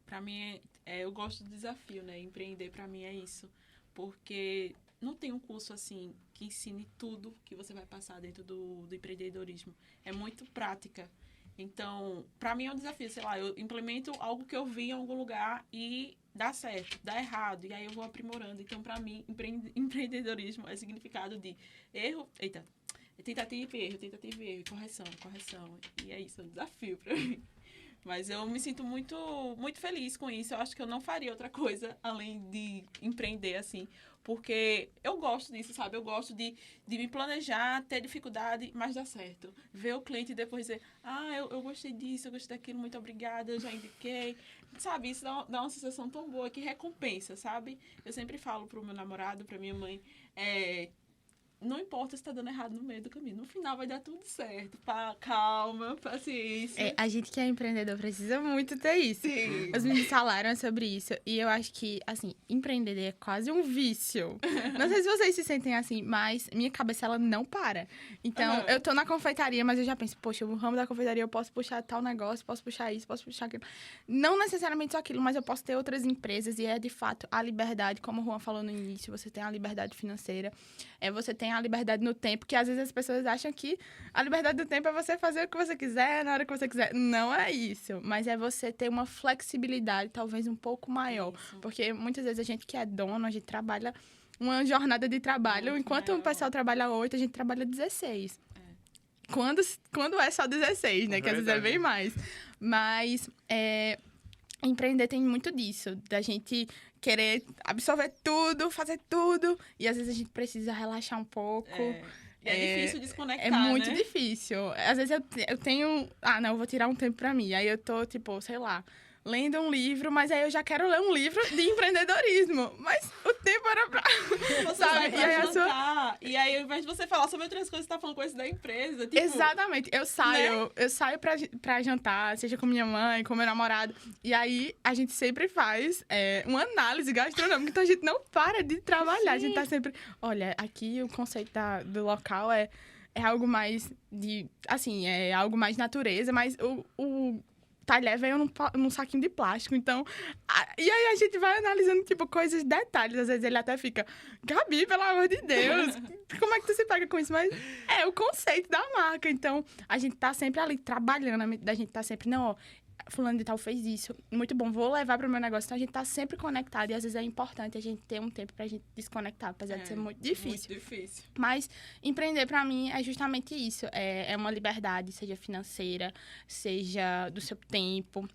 D: Para mim, eu gosto do desafio, né? Empreender para mim é isso. Porque não tem um curso, assim, que ensine tudo que você vai passar dentro do empreendedorismo. É muito prática. Então, para mim é um desafio. Sei lá, eu implemento algo que eu vi em algum lugar e dá certo, dá errado. E aí eu vou aprimorando. Então, para mim, empreendedorismo é significado de erro... Eita, tentativa e erro, correção. E é isso, é um desafio para mim. Mas eu me sinto muito, muito feliz com isso. Eu acho que eu não faria outra coisa além de empreender, assim. Porque eu gosto disso, sabe? Eu gosto de me planejar, ter dificuldade, mas dar certo. Ver o cliente e depois dizer, eu gostei disso, eu gostei daquilo, muito obrigada, eu já indiquei. Sabe? Isso dá uma sensação tão boa que recompensa, sabe? Eu sempre falo pro meu namorado, pra minha mãe, não importa se tá dando errado no meio do caminho. No final vai dar tudo certo. Calma, paciência.
B: A gente que é empreendedor precisa muito ter isso.
D: Sim.
B: Os meninos falaram sobre isso. E eu acho que, assim, empreender é quase um vício. Não sei se vocês se sentem assim, mas minha cabeça, ela não para. Então, eu tô na confeitaria, mas eu já penso, poxa, o ramo da confeitaria eu posso puxar tal negócio, posso puxar isso, posso puxar aquilo. Não necessariamente só aquilo, mas eu posso ter outras empresas. E é, de fato, a liberdade, como o Juan falou no início, você tem a liberdade financeira. Você tem a liberdade no tempo, que às vezes as pessoas acham que a liberdade do tempo é você fazer o que você quiser, na hora que você quiser. Não é isso, mas é você ter uma flexibilidade talvez um pouco maior. Isso. Porque muitas vezes a gente que é dono, a gente trabalha uma jornada de trabalho, muito enquanto maior. O pessoal trabalha 8, a gente trabalha 16. Quando é só 16, né? Que às vezes é bem mais. Mas empreender tem muito disso, da gente querer absorver tudo, fazer tudo. E às vezes a gente precisa relaxar um pouco.
D: É difícil desconectar,
B: É muito
D: né?
B: difícil. Às vezes eu tenho... eu vou tirar um tempo pra mim. Aí eu tô, tipo, sei lá, lendo um livro, mas aí eu já quero ler um livro de empreendedorismo. Mas o tempo era pra...
D: Você vai pra jantar, e aí ao invés de você falar sobre outras coisas, você tá falando coisas da empresa. Tipo,
B: exatamente. Eu saio pra jantar, seja com minha mãe, com meu namorado. E aí a gente sempre faz uma análise gastronômica. Então a gente não para de trabalhar. Sim. A gente tá sempre... Olha, aqui o conceito do local é algo mais de... Assim, é algo mais natureza, mas o talher veio num saquinho de plástico, então... E aí a gente vai analisando, tipo, coisas, detalhes. Às vezes ele até fica, Gabi, pelo amor de Deus, como é que tu se pega com isso? Mas é o conceito da marca. Então, a gente tá sempre ali trabalhando, a gente tá sempre, fulano de tal fez isso, muito bom, vou levar pro meu negócio. Então, a gente tá sempre conectado e às vezes é importante a gente ter um tempo pra gente desconectar, apesar de ser muito difícil.
D: Muito difícil.
B: Mas empreender pra mim é justamente isso, é uma liberdade, seja financeira, seja do seu tempo.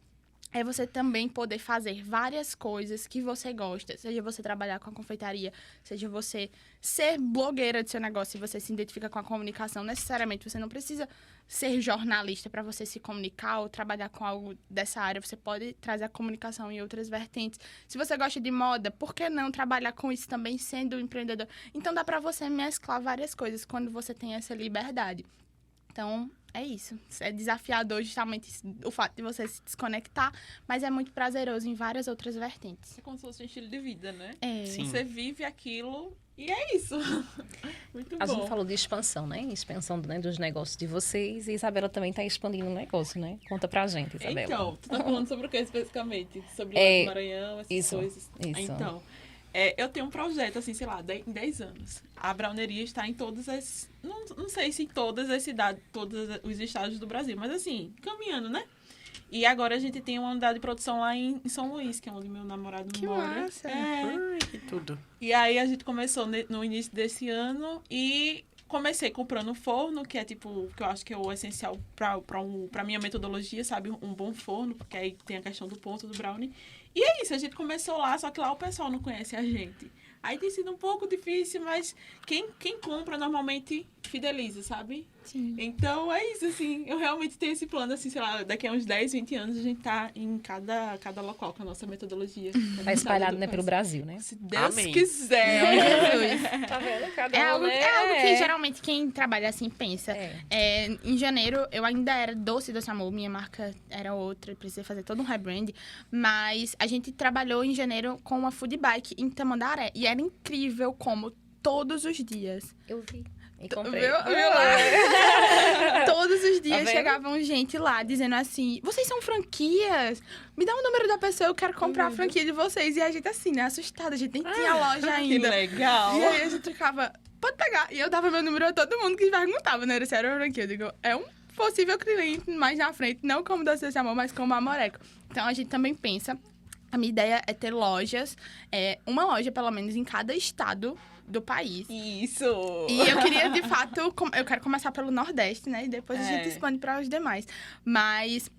B: É você também poder fazer várias coisas que você gosta. Seja você trabalhar com a confeitaria, seja você ser blogueira do seu negócio e você se identifica com a comunicação. Necessariamente, você não precisa ser jornalista para você se comunicar ou trabalhar com algo dessa área. Você pode trazer a comunicação em outras vertentes. Se você gosta de moda, por que não trabalhar com isso também sendo um empreendedor? Então, dá para você mesclar várias coisas quando você tem essa liberdade. Então, é isso. É desafiador justamente o fato de você se desconectar, mas é muito prazeroso em várias outras vertentes.
D: É como se fosse um estilo de vida, né?
C: Sim.
D: Você vive aquilo e é isso. Muito bom.
A: A gente falou de expansão, né? Expansão dos negócios de vocês. E a Isabela também está expandindo o negócio, né? Conta pra gente, Isabela.
D: Então, tu tá falando sobre o que especificamente? Sobre o Maranhão, essas coisas?
A: Isso.
D: Então, eu tenho um projeto, assim, sei lá, em 10 anos. A browneria está em todas as... Não sei se em todas as cidades, todos os estados do Brasil, mas assim, caminhando, né? E agora a gente tem uma unidade de produção lá em São Luís, que é onde meu namorado mora.
B: Que massa!
C: Ai, que tudo.
D: E aí a gente começou no início desse ano e comecei comprando um forno, que é tipo, que eu acho que é o essencial pra minha metodologia, sabe? Um bom forno, porque aí tem a questão do ponto do brownie. E é isso, a gente começou lá, só que lá o pessoal não conhece a gente. Aí tem sido um pouco difícil, mas quem compra normalmente fideliza, sabe?
B: Sim.
D: Então é isso, assim. Eu realmente tenho esse plano, assim, sei lá, daqui a uns 10, 20 anos a gente tá em cada local com a nossa metodologia.
A: Tá espalhado, né, pelo Brasil, né?
D: Se Deus
C: Amém.
D: quiser.
B: Jesus.
A: Tá vendo? Cada
B: É algo,
A: né?
B: é algo que geralmente quem trabalha assim pensa.
A: É.
B: Em janeiro, eu ainda era Doce Amor, minha marca era outra, precisei fazer todo um rebrand. Mas a gente trabalhou em janeiro com uma food bike em Tamandaré. E era incrível como todos os dias.
A: Eu vi. E comprei.
B: Viu lá? Todos os dias
A: vendo?
B: chegavam gente lá dizendo assim: vocês são franquias? Me dá o número da pessoa, eu quero comprar a franquia de vocês. E a gente assim, né, assustada, a gente nem tinha loja
D: Que
B: ainda.
D: legal.
B: E aí a gente ficava, pode pegar. E eu dava meu número a todo mundo que perguntava, né? Se era uma franquia. Eu digo, é um possível cliente mais na frente, não como Doce Desse Amor, mas como Amoreco. Então a gente também pensa, a minha ideia é ter lojas, uma loja pelo menos em cada estado do país.
D: Isso.
B: E eu queria, de fato, eu quero começar pelo Nordeste, né? E depois a gente expande para os demais. Mas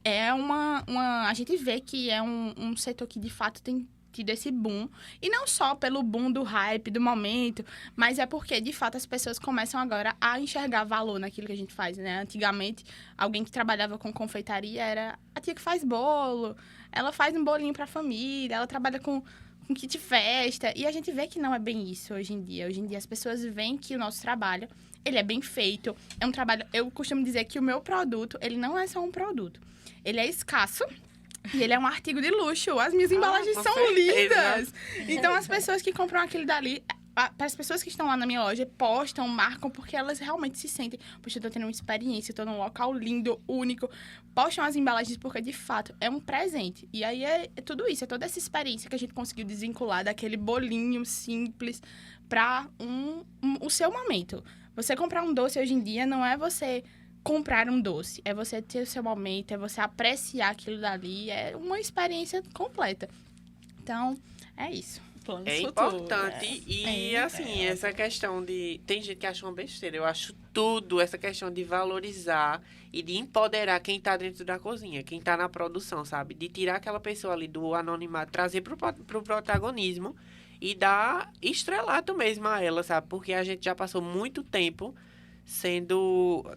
B: a gente vê que é um setor que, de fato, tem tido esse boom. E não só pelo boom do hype, do momento, mas é porque, de fato, as pessoas começam agora a enxergar valor naquilo que a gente faz, né? Antigamente, alguém que trabalhava com confeitaria era a tia que faz bolo, ela faz um bolinho para a família, ela trabalha com kit festa, e a gente vê que não é bem isso hoje em dia. Hoje em dia as pessoas veem que o nosso trabalho, ele é bem feito, é um trabalho... Eu costumo dizer que o meu produto, ele não é só um produto, ele é escasso e ele é um artigo de luxo. As minhas embalagens
C: com
B: são
C: certeza.
B: lindas! Então as pessoas que compram aquilo dali... Para as pessoas que estão lá na minha loja, postam, marcam, porque elas realmente se sentem... Poxa, eu tô tendo uma experiência, eu tô num local lindo, único. Postam as embalagens porque, de fato, é um presente. E aí é tudo isso, é toda essa experiência que a gente conseguiu desvincular daquele bolinho simples para o seu momento. Você comprar um doce hoje em dia não é você comprar um doce, é você ter o seu momento, é você apreciar aquilo dali, é uma experiência completa. Então, é isso.
C: É importante e, assim, essa questão de... Tem gente que acha uma besteira. Eu acho tudo essa questão de valorizar e de empoderar quem tá dentro da cozinha, quem tá na produção, sabe? De tirar aquela pessoa ali do anonimato, trazer pro protagonismo e dar estrelato mesmo a ela, sabe? Porque a gente já passou muito tempo sendo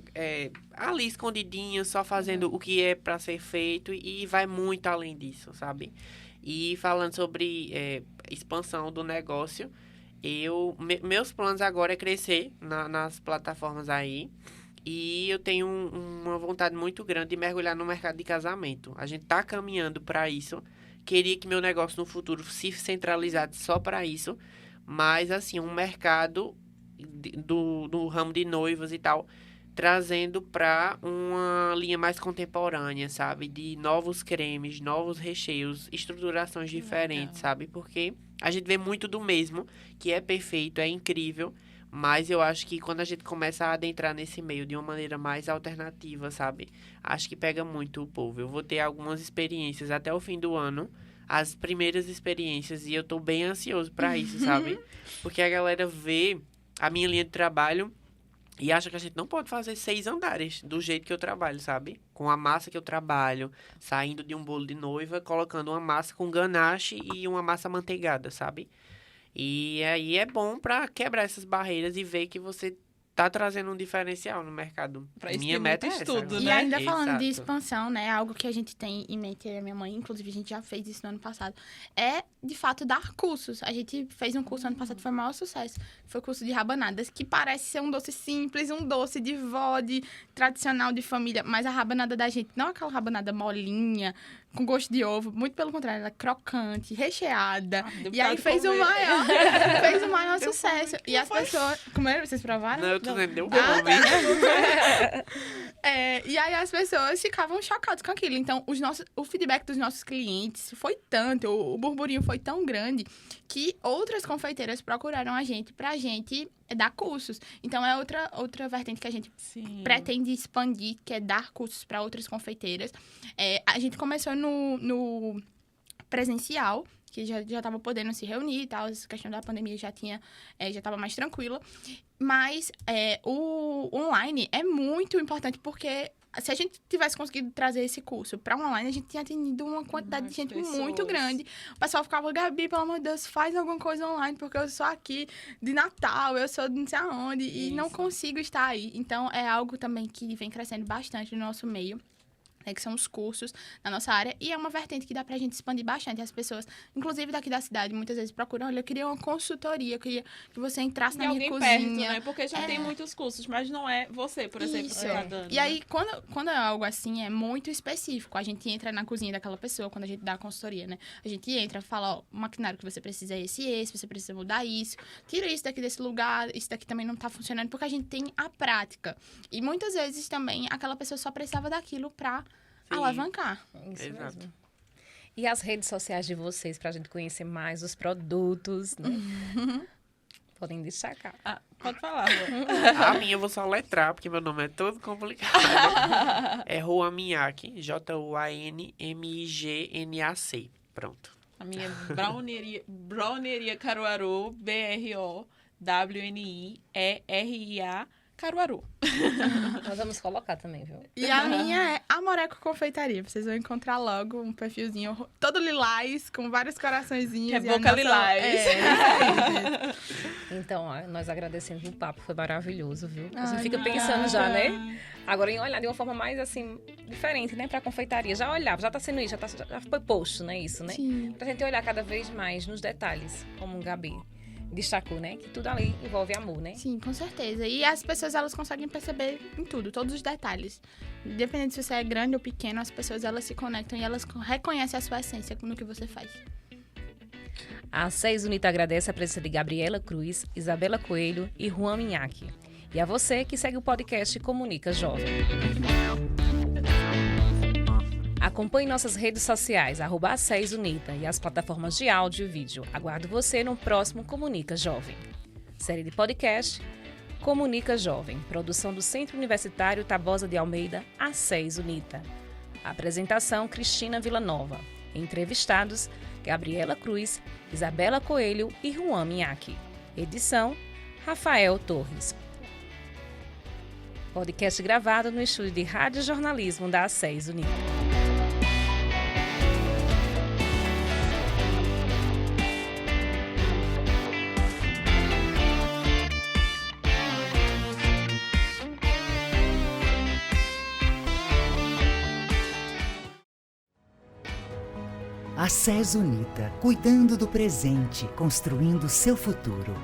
C: ali escondidinho, só fazendo o que é para ser feito e vai muito além disso, sabe? E falando sobre expansão do negócio, meus planos agora é crescer nas plataformas aí. E eu tenho uma vontade muito grande de mergulhar no mercado de casamento. A gente tá caminhando para isso. Queria que meu negócio no futuro se centralizasse só para isso. Mas, assim, um mercado do ramo de noivas e tal, trazendo para uma linha mais contemporânea, sabe? De novos cremes, novos recheios, estruturações diferentes, sabe? Porque a gente vê muito do mesmo, que é perfeito, é incrível, mas eu acho que quando a gente começa a adentrar nesse meio de uma maneira mais alternativa, sabe? Acho que pega muito o povo. Eu vou ter algumas experiências até o fim do ano, as primeiras experiências, e eu tô bem ansioso para isso, sabe? Porque a galera vê a minha linha de trabalho e acha que a gente não pode fazer 6 andares do jeito que eu trabalho, sabe? Com a massa que eu trabalho, saindo de um bolo de noiva, colocando uma massa com ganache e uma massa amanteigada, sabe? E aí é bom pra quebrar essas barreiras e ver que você tá trazendo um diferencial no mercado.
D: Pra isso
C: Minha
D: tem
C: meta é
D: muito
C: essa.
D: estudo,
B: E
D: né?
B: ainda falando de
C: Exato.
B: expansão, né? Algo que a gente tem em mente, eu e a minha mãe, inclusive a gente já fez isso no ano passado, é, de fato, dar cursos. A gente fez um curso ano passado que foi o maior sucesso. Foi o curso de rabanadas, que parece ser um doce simples, um doce de vó, de tradicional de família, mas a rabanada da gente não é aquela rabanada molinha, com gosto de ovo, muito pelo contrário, ela é crocante, recheada.
D: deu
B: E aí
D: vontade de
B: fez o
D: comer.
B: maior sucesso. E as pessoas... Comeram? Vocês provaram?
C: Não, eu tô dizendo, deu
B: Ah,
C: fome.
B: E aí as pessoas ficavam chocadas com aquilo. Então, o feedback dos nossos clientes foi tanto, o burburinho foi tão grande, que outras confeiteiras procuraram a gente pra gente dar cursos. Então, é outra vertente que a gente
D: Sim.
B: pretende expandir, que é dar cursos para outras confeiteiras. A gente começou no presencial, que já tava podendo se reunir e tal, essa questão da pandemia já tava mais tranquila. Mas o online é muito importante, porque se a gente tivesse conseguido trazer esse curso para online, a gente tinha atendido uma quantidade de gente muito grande. O pessoal ficava, Gabi, pelo amor de Deus, faz alguma coisa online, porque eu sou aqui de Natal, eu sou de não sei aonde, e não consigo estar aí. Então, é algo também que vem crescendo bastante no nosso meio, que são os cursos na nossa área, e é uma vertente que dá pra gente expandir bastante. As pessoas, inclusive daqui da cidade, muitas vezes procuram, olha, eu queria uma consultoria, eu queria que você entrasse na minha cozinha.
D: Perto, né? Porque já tem muitos cursos, mas não é você, por exemplo, que tá dando.
B: E aí, quando é algo assim, é muito específico. A gente entra na cozinha daquela pessoa, quando a gente dá a consultoria, né? A gente entra, fala, ó, o maquinário que você precisa é esse, você precisa mudar isso, tira isso daqui desse lugar, isso daqui também não tá funcionando, porque a gente tem a prática. E muitas vezes também, aquela pessoa só precisava daquilo pra alavancar.
A: Isso
C: Exato.
A: mesmo. E as redes sociais de vocês, pra gente conhecer mais os produtos, né? Podem destacar.
D: Pode falar, Rua.
C: A minha eu vou só letrar, porque meu nome é todo complicado. É Juan Mignac, Juanmignac. Pronto.
D: A minha Brownieria Caruaru, BROWNIERIA Caruaru.
A: Nós vamos colocar também, viu?
B: E a minha é Amoreco Confeitaria. Vocês vão encontrar logo um perfilzinho todo lilás, com vários coraçõezinhos.
D: Que é boca lilás.
A: Então, ó, nós agradecemos o papo, foi maravilhoso, viu? A gente fica pensando já, né? Agora em olhar de uma forma mais, assim, diferente, né? Pra confeitaria. Já olhava, já tá sendo isso, já foi posto, né? Isso, né?
B: Sim.
A: Pra gente olhar cada vez mais nos detalhes, como o Gabi destacou, né? Que tudo ali envolve amor, né?
B: Sim, com certeza. E as pessoas, elas conseguem perceber em tudo, todos os detalhes. Independente se você é grande ou pequeno, as pessoas, elas se conectam e elas reconhecem a sua essência no que você faz.
A: A SES Unita agradece a presença de Gabriela Cruz, Isabela Coelho e Juan Mignac. E a você que segue o podcast Comunica Jovem. Acompanhe nossas redes sociais, @SESUnita e as plataformas de áudio e vídeo. Aguardo você no próximo Comunica Jovem. Série de podcast Comunica Jovem, produção do Centro Universitário Tabosa de Almeida, a SES Unita. Apresentação Cristina Villanova. Entrevistados Gabriela Cruz, Isabela Coelho e Juan Mignac. Edição Rafael Torres. Podcast gravado no estúdio de Rádio Jornalismo da SES Unita.
E: A SES Unita, cuidando do presente, construindo seu futuro.